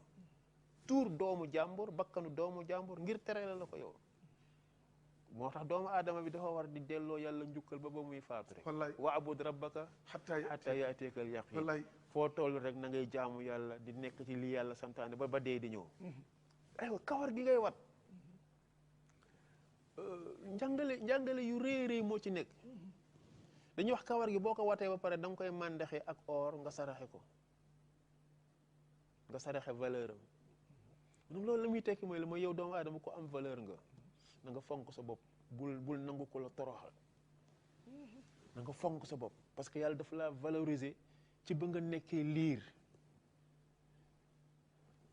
tuur doomu jàmbur bakkanu doomu jàmbur ngir terale la ko yow moo tax doomu aadama bi dafa war di delloo yàlla njukkal ba muy faatu rek wa abud rabbaka hatta yaateekal yaqin foo toll rek na ngay jaamu yàlla di nekk ci li yàlla santaane ba dee di ñëw aywa kawar gi ngay wat njàngale yu réeréy moo ci nekk dañuy wax kawar gi boo ko watee ba pare da nga koy màndaxe ak or nga saraxe ko nga saraxe valeur am loolu la muy tekki mooy la mooy yow doomu aadama ko am valeur nga na nga fonk sa bopp bul nangu ko la toroxal na nga fonk sa bopp parce que yàlla dafa la valoriser ci ba nga nekkee liir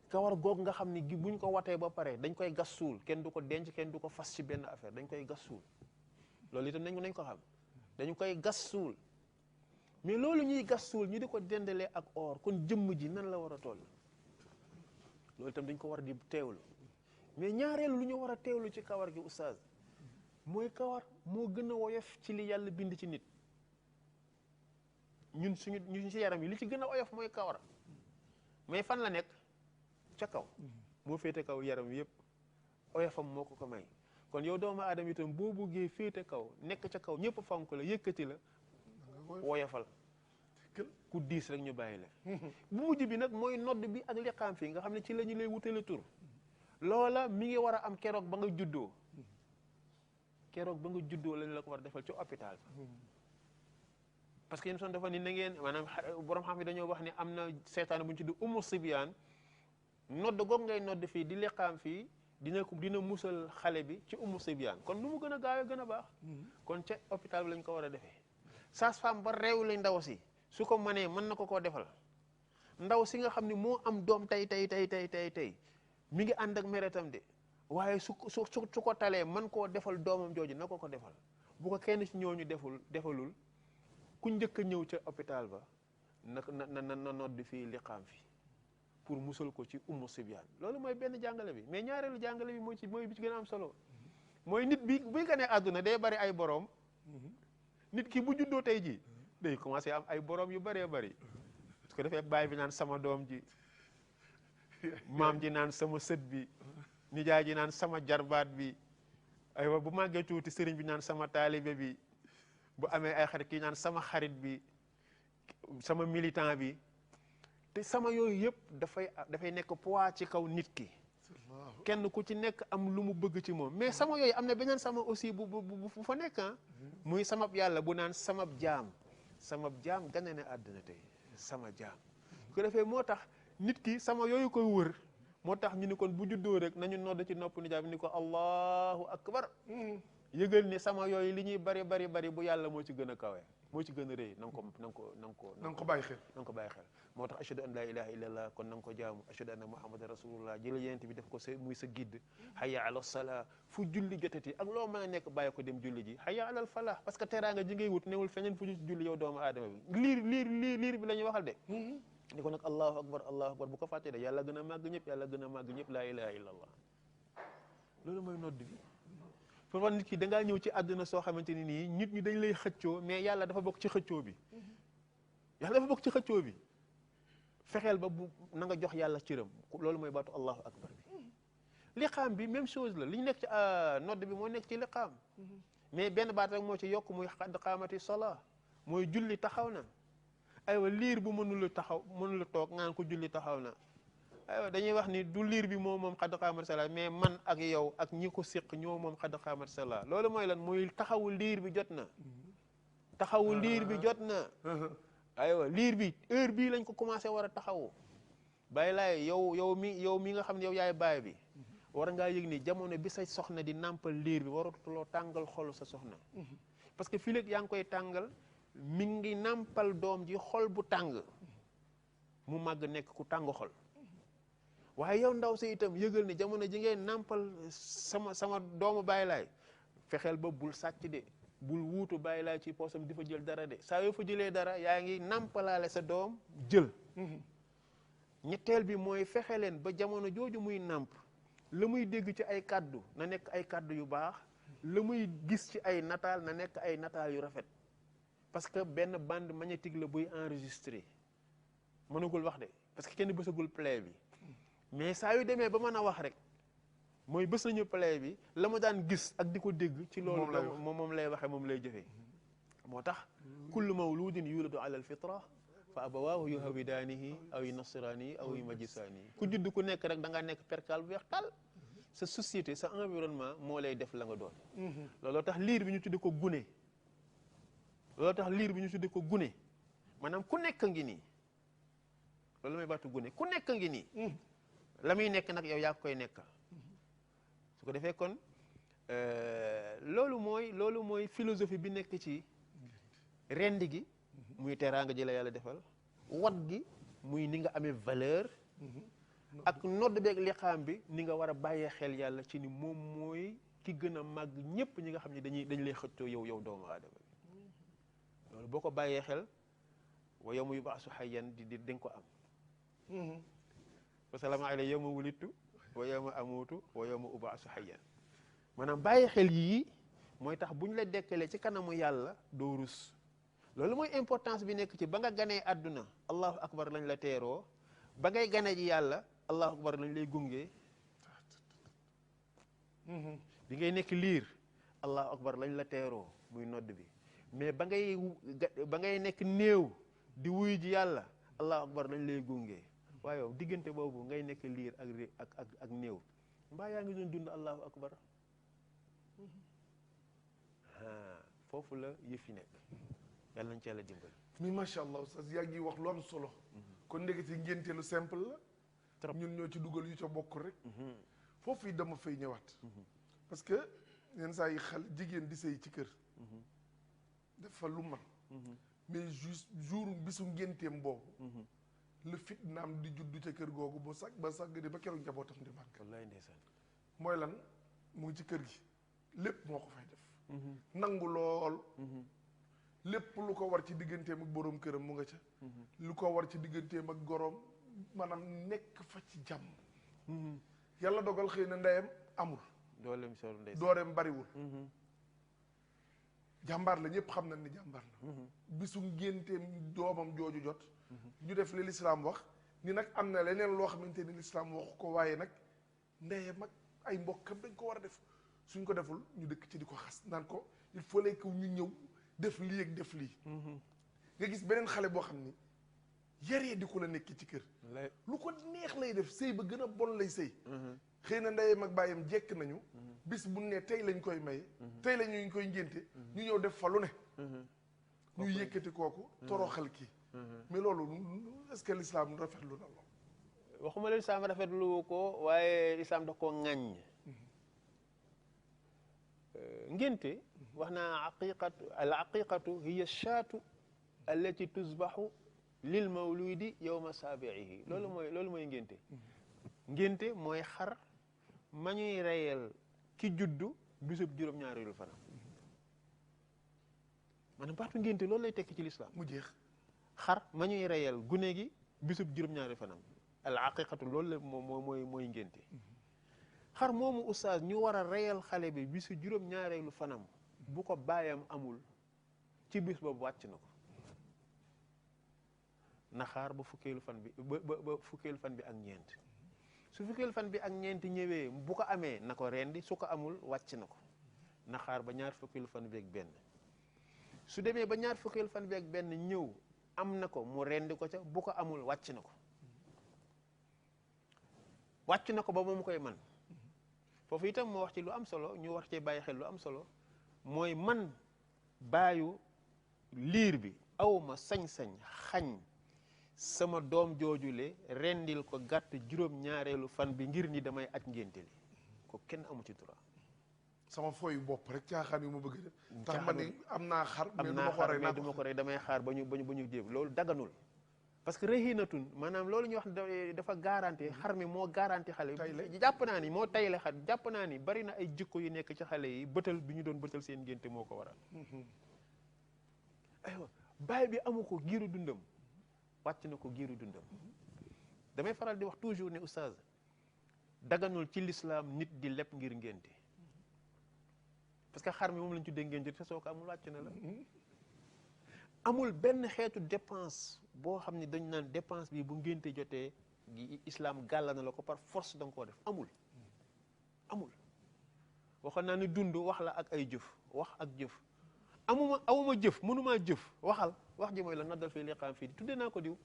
kawar goog nga xam ni buñ ko watee ba pare dañ koy gas suul kenn du ko denc kenn du ko fas ci benn affaire dañ koy gas suul loolu itam nañ ko xam dañu koy gas suul mais loolu ñuy gas suul ñu di ko dendalee ak or kon jëmm ji nan la war a toll loolu itam dañ ko war di teewlu mais ñaareelu lu ñu war a teewlu ci kawar gi oustaz mooy kawar moo gën a woyof ci li yàlla bind ci nit ñun ci yaram yi li ci gën a woyof mooy kawar mais fan la nekk ca kaw moo féete kaw yaram wi yëpp oyofam moo ko may kon yow doomu aadama itam boo buggee féete kaw nekk ca kaw ñëpp fonk la yëkkati la woyofal ku diis rek ñu bàyyi la bu mujj bi nag mooy nodd bi ak liqaam fii nga xam ne ci la ñu lay wutale tur loola mi ngi war a am keroog ba nga juddoo lañu la ko war a defal ci hôpital parce que yéen son dafa ni na ngeen maanaam borom xam ne dañoo wax ne am na seetaan bu ñu tudd umu sibyaan nodd goog ngay nodd fii di liqaam fii dina musal xale bi ci umu sibyaan kon lu mu gën a gaawee gën a baax kon ca hôpital bi lañ ko war a defee sage-femme ba réew la ndaw si su ko mënee mën na ko koo defal ndaw si nga xam ne moo am doom tey mi ngi ànd ak meretam de waaye su ko talee man koo defal doomam jooju na ko defal bu ko kenn ci ñooñu defalul ku njëkk a ñëw ca hôpital ba na nodd fii liqaam fi pour musal ko ci ummu sibyaan loolu mooy benn jàngale bi mais ñaareelu jàngale bi mooy bi ci gën a am solo mooy nit bi buy ganee àdduna day bari ay boroom nit ki bu juddoo tey ji day commencé am ay boroom yu bëree bëri su ko defee baay bi naan sama doom ji maam ji naan sama sët bi nijaay ji naan sama jarbaat bi aywa bu màggee tuuti sëriñ bi naan sama taalibe bi bu amee ay xarit kii naan sama xarit bi sama militant bi te sama yooyu yëpp dafay nekk poids ci kaw nit ki kenn ku ci nekk am lu mu bëgg ci moom mais sama yooyu am na beneen sama aussi bu fa nekk muy samab yàlla bu naan samab jaam gane ne àddina tey sama jaam ko defee moo tax nit ki sama yooyu koy wër moo tax ñu ni kon bu juddoo rek nañu nodd ci nopp nijaay bi ni ko allahu akbar yëgal ni sama yooyu li ñuy bari bu yàlla moo ci gën a kawe moo ci gën a rëy na nga ko bàyyi xel moo tax ashhadu an la ilaha illallah kon na nga ko jaamu ashhadu anna muhammadan rasulullah jël yent bi def ko muy sa guide hayya ala salaa fu julli jotati ak loo mën a nekk bàyyi ko dem julli ji hayya alal falah parce que teraanga ji ngay wut newul feneen fu julli yow doomu aadama bi liir bi la ñuy waxal de ni ko nag allahu akbar bu ko fàttee de yàlla gën a màgg ñëpp laa ilaha illallah loolu mooy nodd bi pour wax nit ki dangaa ñëw ci àdduna soo xamante ni nii nit ñi dañ lay xëccoo mais yàlla dafa bokk ci xëccoo bi fexeel ba bu na nga jox yàlla cëram loolu mooy baatu allahu akbar bi liqaam bi même chose la li ñu nekk ci nodd bi moo nekk ci liqaam mais benn baat rek moo ci yokk muy xad qaamati salaa mooy julli taxaw na aywa liir bu mënula toog ngaan ko julli taxaw na aywa dañuy wax ni du liir bi moom xad qaamati salaa mais man ak yow ak ñi ko séq ñoo moom xad qaamati salaa loolu mooy lan mooy taxawu liir bi jot na aywa liir bi heure bii lañ ko commencé war a taxawu bàyyi laay yow mi nga xam ne yow yaay baay bi war ngaa yëg ni jamono bi sa soxna di nàmpal liir bi waratuloo tàngal xolu sa soxna parce que fii léegi yaa ngi koy tàngal mi ngi nàmpal doom ji xol bu tàng mu màgg nekk ku tàng xol waaye yow ndaw si itam yëgal ni jamono ji ngay nàmpal sama doomu bàyyi laay fexeel ba bul sàcc de bul wuutu bàyyi laay ci poosam di fa jël dara de saa yoo fa jëlee dara yaa ngi nàmpalaale sa doom jël ñetteel bi mooy fexe leen ba jamono jooju muy nàmp la muy dégg ci ay kàddu na nekk ay kàddu yu baax la muy gis ci ay nataal na nekk ay nataal yu rafet parce que benn bande magnétique la buy enregistré mënagul wax de parce que kenn bësagul play bi mais saa yu demee ba mën a wax rek mooy bës nañu play bi la ma daan gis ak di ko dégg ci loolu moom lay waxee moom lay jëfee moo tax kullu mawludin yuladu ala alfitra fa abawaahu yuhawidaanihi aw yunasiraanihi aw yumajjisaanihi ku judd ku nekk rek da ngaa nekk perkal bu weex tal sa société sa environnement moo lay def la nga doon looloo tax liir bi ñu tudde ko gune maanaam ku nekk ngi nii loolu may baatu gune ku nekk ngi nii la muy nekk nag yow yaa koy nekkal su ko defee kon loolu mooy philosophie bi nekk ci rendi gi muy teraanga ji la yàlla defal wat gi muy ni nga amee valeur ak nodd beeg liqaam bi ni nga war a bàyyee xel yàlla ci ni moom mooy ki gën a màgg ñépp ñi nga xam ne dañ lay xëccoo yow doomu aadama bi loolu boo ko bàyyee xel wa yawma yub'asu hayyan di nga ko am wa salaamu alayya yawma wulidtu wa yawma amuutu wa yawma ub'asu hayyan maanaam bàyyi xel yii mooy tax bu ñu la dekkalee ci kanamu yàlla doo rus loolu mooy importance bi nekk ci ba nga ganee àdduna allahu akbar lañ la teeroo ba ngay gane ji yàlla allahu akbar lañ lay gunge bi ngay nekk liir allahu akbar lañ la teeroo muy nodd bi mais ba ngay nekk néew di wuyu ji yàlla allahu akbar lañ lay gunge waaye yow diggante boobu ngay nekk liir ak néew mbaa yaa ngi doon dund allahu akbar foofu la yëf yi nekk yàlla nañ ci yàlla dimbali mi macha allah oustaz yaa ngi wax lu am solo kon ndekete ngénte lu simple la trop ñun ñoo ci dugal yu ca bokk rek foofu yi dama fay ñëwaat parce que yenn saa yi xale jigéen di sëy ci kër dafa lu man mais juste jour bisu ngénteem boobu le fit naam di juddu ca kër googu ba sàgg di ba keroog njabootam di màgg wallaay ndeysaan mooy lan mu ngi ci kër gi lépp moo ko fay def nangu lool lépp lu ko war ci digganteem ak boroom këram mu nga ca lu ko war ci digganteem ak goroom maanaam nekk fa ci jàmm yàlla dogal xëy na ndeyam amul dooleem bariwul jàmbaar la ñëpp xam nañ ni jàmbaar la bisu ngénteem doomam jooju jot ñu def li lislaam wax ni nag am na leneen loo xamante ni lislaam waxu ko waaye nag ndeyam ak ay mbokkam dañ ko war a def suñ ko deful ñu dëkk ci di ko xas naan ko il faut que ñu ñëw def lii ak def lii nga gis beneen xale boo xam ni yaree di ko la nekk ci kër lu ko neex lay def sëy ba gën a bon lay sëy xëy na ndeyam ak bàyyam jekk nañu bis bu ne tey lañ koy may tey la ñu koy ngénte ñu ñëw def fa lu ne ñu yëkkati kooku toroxal kii mais loolu est-ce que l'islam rafetlu na loolu waxuma leen lislaam rafetlu ko waaye lislaam da koo ŋàññ ngénte wax naa aqiqatu hiya shaatu allati tusbaxu lil mawludi yowma saabiihi loolu mooy ngénte mooy xar ma ñuy reyal ki juddu bisub juróom-ñaareelu fanam maanaam baatu ngénte loolu lay tekki ci lislaam mu jeex xar ma ñuy reyal gune gi bisub juróom-ñaareelu fanam al aqiqatu loolu la mooy ngénte xar moomu oustaz ñu war a reyal xale bi bisu juróom-ñaareelu fanam bu ko baayam amul ci bis boobu wàcc na ko na xaar ba fukkeelu fan bi ba fukkeelu fan bi ak ñeent su fukkeelu fan bi ak ñeent ñëwee bu ko amee na ko rendi su ko amul wàcc na ko na xaar ba ñaar fukkeelu fan bi ak benn su demee ba ñaar fukkeelu fan bi ak benn ñëw am na ko mu rendi ko ca bu ko amul wàcc na ko ba moom koy man foofu itam moo wax ci lu am solo ñu war cee bàyyi xel lu am solo mooy man baayu liir bi awma sañ-sañ xañ sama doom joojule rendil ko gàtt juróom-ñaareelu fan bi ngir ni damay aj ngénte li ko kenn amu ci droit sama fooyu bopp rek caaxaan yu ma bëgg def tax ma ni am naa xar mais du ma ko rey damay xaar ba ñu jéem loolu daganul parce que rehinatun maanaam loolu ñuy wax dafa garanti xar mi moo garanti xale yi jàpp naa ni moo tayle xar jàpp naa ni bari na ay jikko yu nekk ci xale yi bëtal bi ñu doon bëtal seen ngénte moo ko waral aywa baay bi amu ko giiru dundam wàcc na ko giiru dundam damay faral di wax toujours ne oustaz daganul ci l'islam nit di lepp ngir ngénte parce que xar mi moom lañ tuddee ngénte te soo ko amul wàcc na la amul benn xeetu dépense boo xam ne dañ naan dépense bi bu ngénte jotee islam gàlla na la ko par force da nga koo def amul waxoon naa ni dund wax la ak ay jëf wax ak jëf awuma jëf mënumaa jëf waxal wax ji mooy la noddal fii liqaam fii tuddee naa ko diw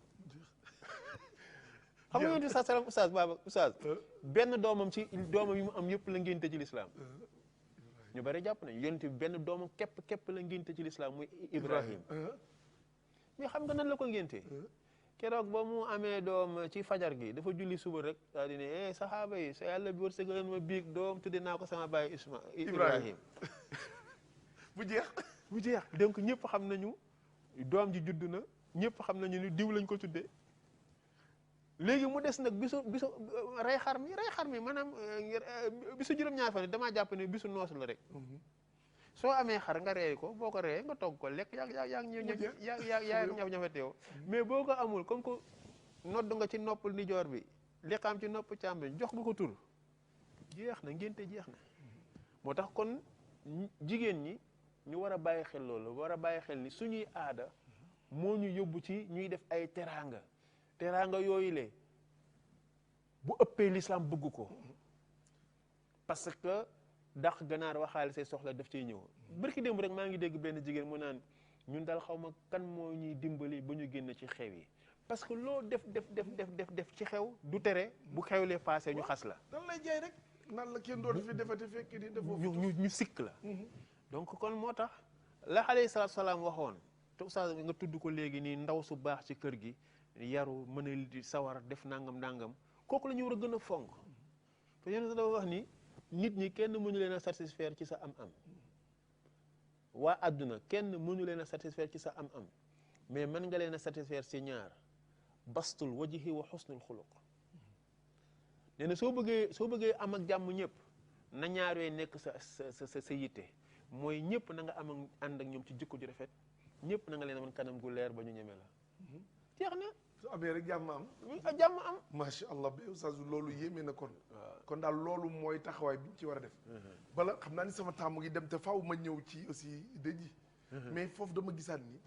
xam nga yonent sa salam oustaz benn doomam yi mu am yëpp la ngénte ci lislaam ñu bari jàpp nañ yonent bi benn doomam képp la ngénte ci lislaam muy Ibrahim mais xam nga nan la ko ngénte keroog ba mu amee doom ci fajar gi dafa julli suba rek daa di ne saxaaba yi sa yàlla bi wërsëgal ma biig doom tudde naa ko sama baay Ibrahim bu jeex donc ñëpp xam nañu doom ji judd na ñëpp xam nañu ni diw lañ ko tuddee léegi mu des nag bisu rey xar mi maanaam bisu juróom-ñaar fan damaa jàpp ne bisu noos la rek soo amee xar nga reey ko boo ko reeyee nga togg ko lekk yaa ñaf-ñafete yow mais boo ko amul comme que nodd nga ci nopp nijoor bi liqaam ci nopp càmmoñ jox nga ko tur jeex na ngénte jeex na moo tax kon jigéen ñi ñu war a bàyyi xel loolu war a bàyyi xel ni suñuy aada moo ñu yóbbu ci ñuy def ay teraanga yooyu le bu ëppee l'islam bëgg ko parce que dàq ganaar waxaale say soxla daf cay ñëw barki démb rek maa ngi dégg benn jigéen mu naan ñun daal xaw ma kan moo ñuy dimbali ba ñu génn ci xew yi parce que loo def ci xew du tere bu xewlee passé ñu xas la dan lay jaay rek naan la kenn dootu fi defati fekk di defoo ñu sikk la donc kon moo tax la alayhi salaatu salaam waxoon te oustaz nga tudd ko léegi nii ndaw su baax ci kër gi yaru mën a di sawar def nangam kooku la ñu war a gën a fonk te yéen dafa wax ni nit ñi kenn mënu leen a satisfaire ci sa am-am waa àdduna kenn mënu leen a satisfaire ci sa am-am mais mën nga leen a satisfaire ci ñaar bastul wajhi wa xusnul xuluq nee na soo bëggee am ak jàmm ñëpp na ñaar yooyu nekk sa yitte mooy ñëpp na nga am ak ànd ak ñoom ci jikko ju rafet ñëpp na nga leen amoon kanam gu leer ba ñu ñeme la jeex na su amee rek jàmm am macha allah ba oustaz loolu yéeme na kon daal loolu mooy taxawaay bi ñu ci war a def bala xam naa ni sama temps mu ngi dem te faaw ma ñëw ci aussi dëj yi mais foofu dama gisaat ni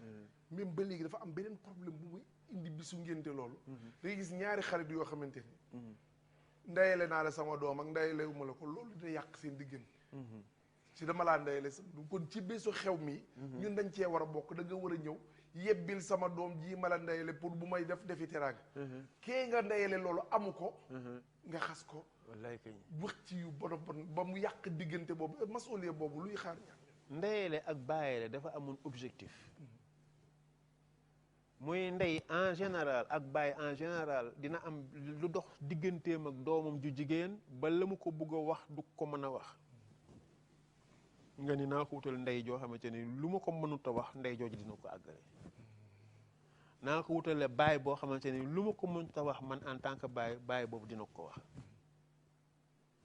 même ba léegi dafa am beneen problème bu muy indi bisu ngénte loolu da ngay gis ñaari xarit yoo xamante ni ndeyale naa la sama doom ak ndeyale wu ma la ko loolu dina yàq seen diggante ci dama laa ndeyale sama doom kon ci bésu xew mi ñun dañ cee war a bokk da nga war a ñëw yebbil sama doom jii ma la ndeyale pour bu may defi teraanga kee nga ndeyale loolu amu ko nga xas ko wallaay kay wax ci yu bon ba mu yàq diggante boobu masuuliya boobu luy xaar ñaar ndeyale ak bàyyile dafa amoon objectif muy ndey en général ak baay en général dina am lu dox digganteem ak doomam ju jigéen ba la mu ko bëgg a wax du ko mën a wax nga ni naa ko wutal ndey joo xamante ni lu ma ko mënut a wax ndey jooju dina ko àggale naa ko wutale baay boo xamante ni lu ma ko mënut a wax man en tant que baay boobu dina ko wax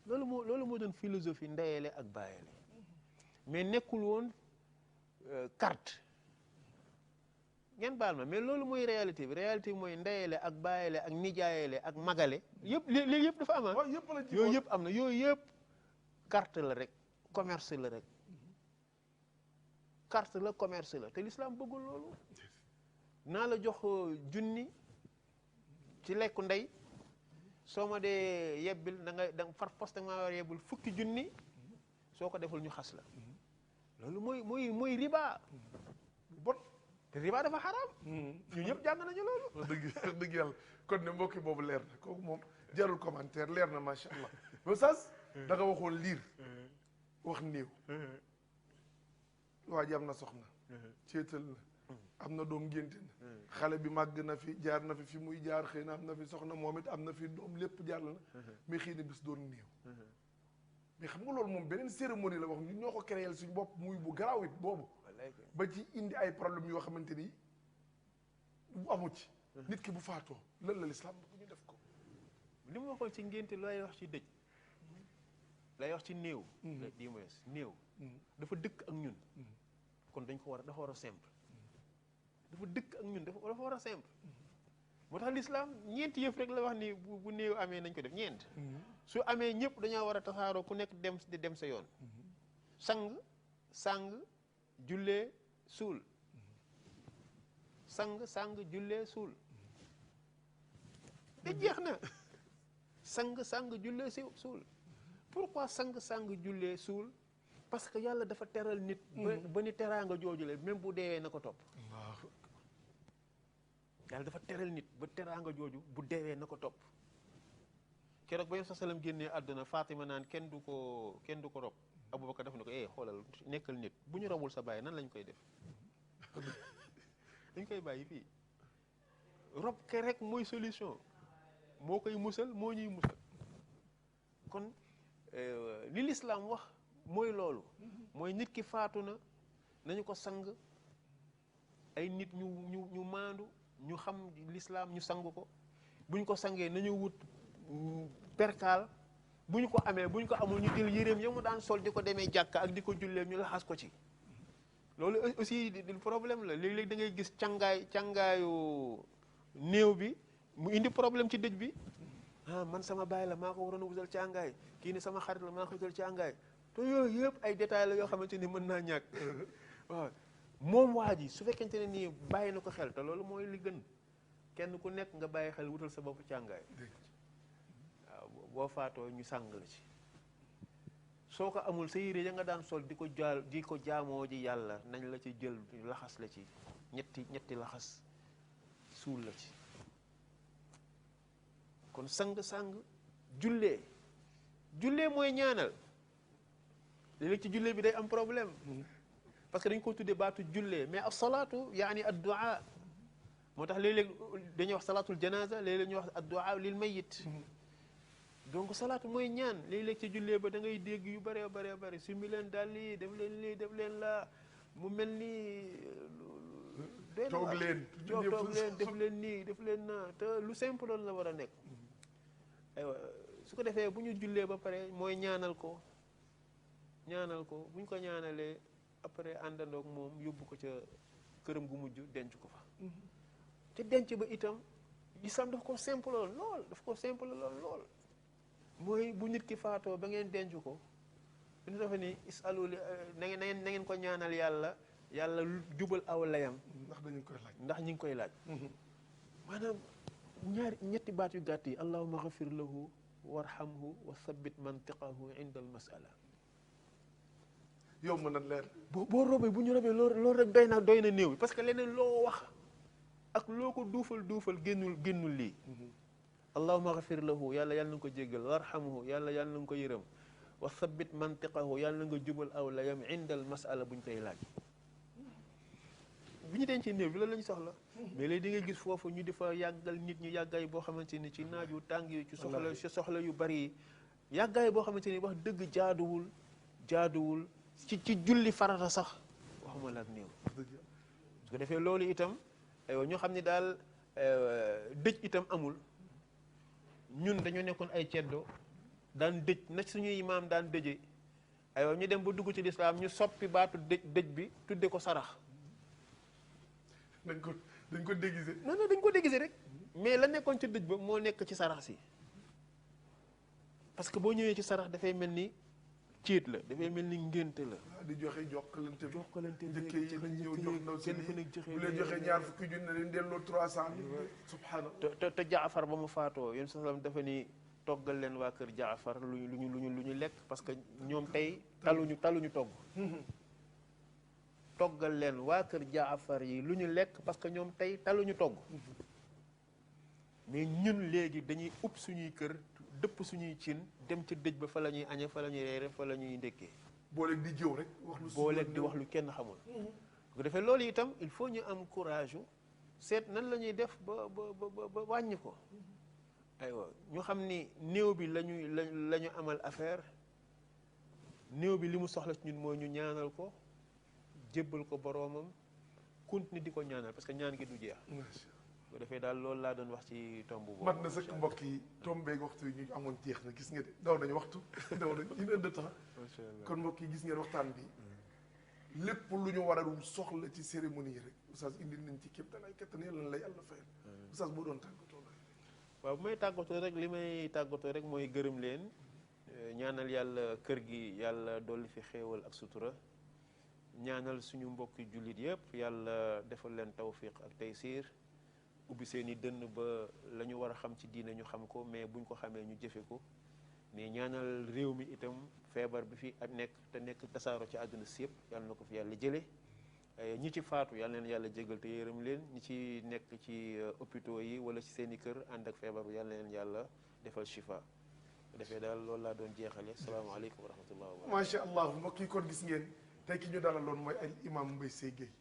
loolu moo doon philosophie ndeyale ak bàyyile mais nekkul woon carte ngeen baal ma mais loolu mooy réalité bi mooy ndeyale ak bàyyile ak nijaayale ak magale yëpp léegi yëpp dafa am yooyu yëpp am na yooyu yëpp carte la rek commerce la rek carte la commerce la te l'islam bëggul loolu naa la jox junni ci lekku ndey soo ma dee yebbil da nga far poste nga war a yebbul fukki junni soo ko deful ñu xas la loolu mooy riba bon te riba dafa xaraam ñu ñëpp jàng nañu loolu dëgg yàlla kon ne mbokki boobu leer na kooku moom jarul commentaire leer na macha allah mais sas da nga waxoon liir wax néew waa ji am na soxna céetal na am na doom ngénte na xale bi màgg na fi jaar na fi muy jaar xëy na am na fi soxna moom it am na fi doom lépp jàll na mais xëy na bis doon néew mais xam nga loolu moom beneen cérémonie la wax ñun ñoo ko créé suñu bopp muy bu garaaw it boobu ba ci indi ay problème yoo xamante ni bu amu ci nit ki bu faatoo lan la lislaam bu ñu def ko li ma waxoon ci ngénte lay wax ci dëj lay wax ci néew di moes néew dafa dëkk ak ñun kon dañ ko dafa war a simple dafa dëkk ak ñun dafa war a simple moo tax l'islam ñeenti yëf rek la wax ni bu néew amee nañ ko def ñeent su amee ñëpp dañoo war a tasaaroo ku nekk dem sa yoon sang jullee suul sang jullee suul da jeex na sang jullee suul pourquoi sang jullee suul parce que yàlla dafa teral nit ba ni teraanga jooju la même bu deewee na ko topp yàlla dafa teral nit ba teraanga jooju bu deewee na ko topp keroog ba yéen sa salam génnee àdduna Fatima naan kenn du ko rob Aboubacar def na ko xoolal nekkal nit bu ñu robul sa bàyyi nan lañ koy def dañ koy bàyyi fii rob ke rek mooy solution moo koy musal moo ñuy musal kon li l'islam wax mooy loolu mooy nit ki faatu na nañu ko sang ay nit ñu maandu ñu xam l'islam ñu sang ko buñ ko sangee nañu wut perkaal bu ñu ko amee bu ñu ko amul ñu jël yéreem ya mu daan sol di ko demee jàkka ak di ko jullee ñu laxas ko ci loolu aussi di problème la léeg-léeg da ngay gis càngaayu néew bi mu indi problème ci dëj bi man sama baay la maa ko waroon a wutal càngaay kii ni sama xarit la maa ko wutal càngaay te yooyu yëpp ay détails la yoo xamante ni mën naa ñàkk waaw moom waa ji su fekkente ne nii bàyyi na ko xel te loolu mooy li gën kenn ku nekk nga bàyyi xel wutal sa bopp càngaay waaw boo faatoo ñu sàng la ci soo ko amul sa yére ya nga daan sol di ko jaamoo ji yàlla nañ la ci jël laxas la ci ñetti laxas suul la ci kon sang jullee mooy ñaanal léeg-léeg ci jullee bi day am problème parce que dañ ko tuddee baatu jullee mais as-salaatu yaani ad-du'a moo tax léeg-léeg dañuy wax salaatul janaza léeg-léeg ñuy wax ad-du'a lil mayyit donc salaatu mooy ñaan léeg-léeg ci jullee ba da ngay dégg yu bëree bëri summi leen daal lii def leen laa mu mel ni toog leen def leen nii def leen naa te lu simple loolu la war a nekk aywa su ko defee bu ñu jullee ba pare mooy ñaanal ko bu ñu ko ñaanalee après àndandoog moom yóbbu ko ca këram gu mujj denc ko fa te denc ba itam islam daf ko simple lool mooy bu nit ki faatoo ba ngeen denc ko ñu dafa ni isalu na ngeen ko ñaanal yàlla jubal aw layam ndax ñu ngi koy laaj maanaam ñetti baat yu gàtt yi allahumma ghafir lahu warhamhu wa thabbit mantiqahu inda al masala. yow mën na leer. boo robee bu ñu robee loolu rek doy na néew parce que leneen loo wax ak loo ko duufal génnul lii. allahumma ghafir lahu yàlla na nga ko jéggal warhamhu yàlla na nga ko yërëm wa thabbit mantiqahu yàlla na nga jubal aw layam inda al masala buñ koy laaj. bi ñu dencee néew bi loolu la ñu soxla. mais léegi di nga gis foofu ñu di fa yàggal nit ñi yàggaay boo xamante ni ci naaj yu tàng yi ci soxla yu bari yi yàggaay boo xamante ni wax dëgg jaaduwul ci julli farata sax waxuma la ak néew. su ko defee loolu itam aywa ñu xam ni daal dëj itam amul ñun dañoo nekkoon ay ceddo daan dëj na suñuy maam daan dëje aywa ñu dem ba dugg ci lislaam ñu soppi baatu dëj bi tudde ko sarax. dañ ko déguisé. non dañ ko déguisé rek mais la nekkoon ci dëj ba moo nekk ci sarax si parce que boo ñëwee ci sarax dafay mel ni ciit la dafay mel ni ngénte la. di joxe jokkalante njëkk yi nañ ñëw jox ndaw si kenn ku nekk joxe bu leen joxe ñaar fukki junne leen delloo 300 subhanallah. te Jaafar ba mu faatoo yéen sallam dafa ni toggal leen waa kër Jaafar lu ñu lekk parce que ñoom tey taluñu togg. toggal leen waa kër Jaafar yi lu ñu lekk parce que ñoom tey taluñu togg. mais ñun léegi dañuy upp suñuy kër dëpp suñuy cin dem ci dëj ba fa la ñuy añe fa la ñuy reere fa la ñuy ndékkee. booleeg di jëw rek. di wax lu kenn xamul. bu defee loolu itam il faut ñu am courage seet nan la ñuy def ba wàññi ko. aywa ñu xam ni néew bi la ñu amal affaire néew bi li mu soxla ci ñun mooy ñu ñaanal ko jébbal ko boroomam continuer di ko ñaanal parce que ñaan gi du jeex. bu defee daal loolu laa doon wax ci tomb boobu. mat na sëkk mbokk yi tombeeg waxtu yi ñu amoon jeex na gis nga de daw nañu waxtu daw nañu une heure de temps. kon mbokk yi gis ngeen waxtaan bi lépp lu ñu war a soxla ci cérémonie yi rek oustaz indil nañ ci képp danaay kattan yàlla la yàlla fayal. oustaz boo doon tàggatoo la. waaw bu may tàggatoo rek li may tàggatoo rek mooy gërëm leen ñaanal yàlla kër gi yàlla dolli fi xéewal ak sutura ñaanal suñu mbokki jullit yëpp yàlla defal leen tawfiq ak taysiir ubbi seen i dënn ba la ñu war a xam ci diine ñu xam ko mais buñ ko xamee ñu jëfe ko mais ñaanal réew mi itam feebar bi fi ak nekk te nekk tasaaro ci àdduna si yëpp yàlla na ko fi yàlla jële ñi ci faatu yàlla leen yàlla jégal te yërëm leen ñi ci nekk ci hôpitaux yi wala ci seen i kër ànd ak feebar bi yàlla leen yàlla defal shifa defee daal loolu laa doon jeexale salaamaaleykum wa rahmatullah wa barakatuh. macha allah mbokk yi kon gis ngeen tey ki ñu dalaloon mooy al imam Mbaye Seye Gueye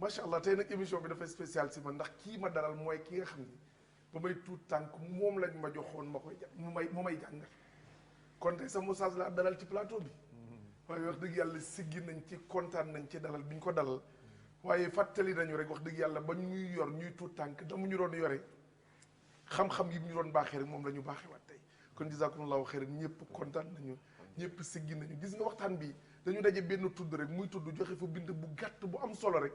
macha allah tey nag émission bi dafay spécial si man ndax kii ma dalal mooy ki nga xam ni ba may tuut tànk moom lañ ma joxoon ma koy mu may jàngal kon tey sama message la dalal ci plateau bi waaye wax dëgg yàlla siggi nañ ci kontaan nañ ci dalal bi ñu ko dalal waaye fàttali nañu rek wax dëgg yàlla ba ñuy yor ñuy tuut tànk damu ñu doon yore xam-xam yi ñu doon baaxee rek moom la ñu baaxee waat tey kon jazakumullahu xeyran ñëpp kontaan nañu ñëpp siggi nañu gis nga waxtaan bi dañu daje benn tudd rek muy tudd joxe fa bind bu gàtt bu am solo rek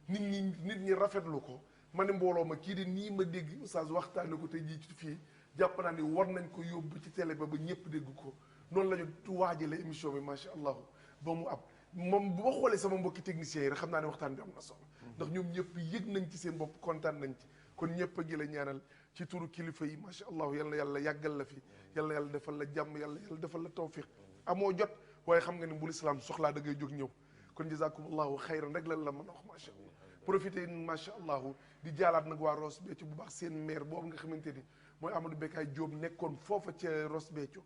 nit ñi rafetlu ko ma ne mbooloo ma kii di nii ma dégg oustaz waxtaane ko tey jii ci fii jàpp naa ni war nañ ko yóbbu ci télé ba ñëpp dégg ko noonu la ñu waajale émission bi macha allah ba mu ab moom bu ma xoolee sama mbokki techniciens yi rek xam naa ne waxtaan bi am na solo ndax ñoom ñëpp yëg nañ ci seen bopp kontaan nañ ci kon ñëpp a gi la ñaanal ci turu kilifa yi macha allah yal na yàlla yàggal la fi yal na yàlla defal la jàmm yàlla defal la tawfiq amoo jot waaye xam nga ni bu lislaam soxlaa da ngay jóg ñëw kon jazakumullahu xayran rek lan la mën a wax macha allah profité macha allah di jaalaat nag waa Ross Béthio bu baax seen maire boobu nga xamante ni mooy Amadou Bekkaay Diop nekkoon foofa ca Ross Béthio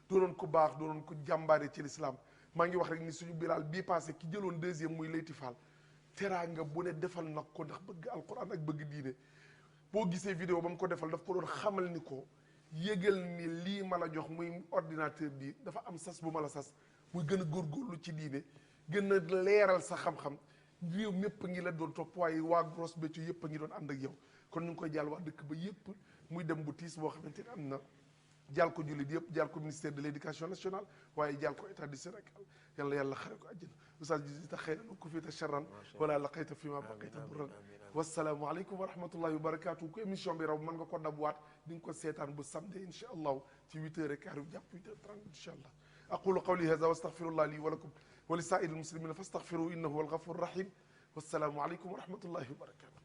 doonoon ko baax doonoon ko jàmbaare ci lislaam maa ngi wax rek ni suñu bilaal bii passé ki jëloon deuxième muy Leyti Fall teraanga bu ne defal nag ko ndax bëgg alquran ak bëgg diine boo gisee vidéo ba mu ko defal daf ko doon xamal ni ko yëgal ni lii ma la jox muy ordinateur bi dafa am sas bu ma la sas muy gën a góorgóorlu ci diine gën a leeral sa xam-xam réew mépp a ngi la doon topp waaye waa Ross Béthio yëpp a ngi doon ànd ak yow kon ñu ngi koy jàll waa dëkk ba yëpp muy dem bu tiis boo xamante ni am na jàll ko jullit yëpp jàll ko ministère de l' éducation nationale waaye jàll ko état du Sénégal yàlla yàlla xare ko àjjana oustaz jisita xeyran wa kufita charran wala laqayta fi ma baqayta burran wasalaamu aleykum wa rahmatullahi wa barakatuh ku émission bi raw mën nga ko dabwaat di nga ko seetaan bu samedi incha allah ci 8h15 jàpp 8h30 incha allah aqulu qawli hadha wa astaghfirullah li wa lakum wa li saa'iril muslimina fastaghfiruhu innahu huwal ghafurur rahim wasalaamu aleykum wa rahmatullahi wa barakatuh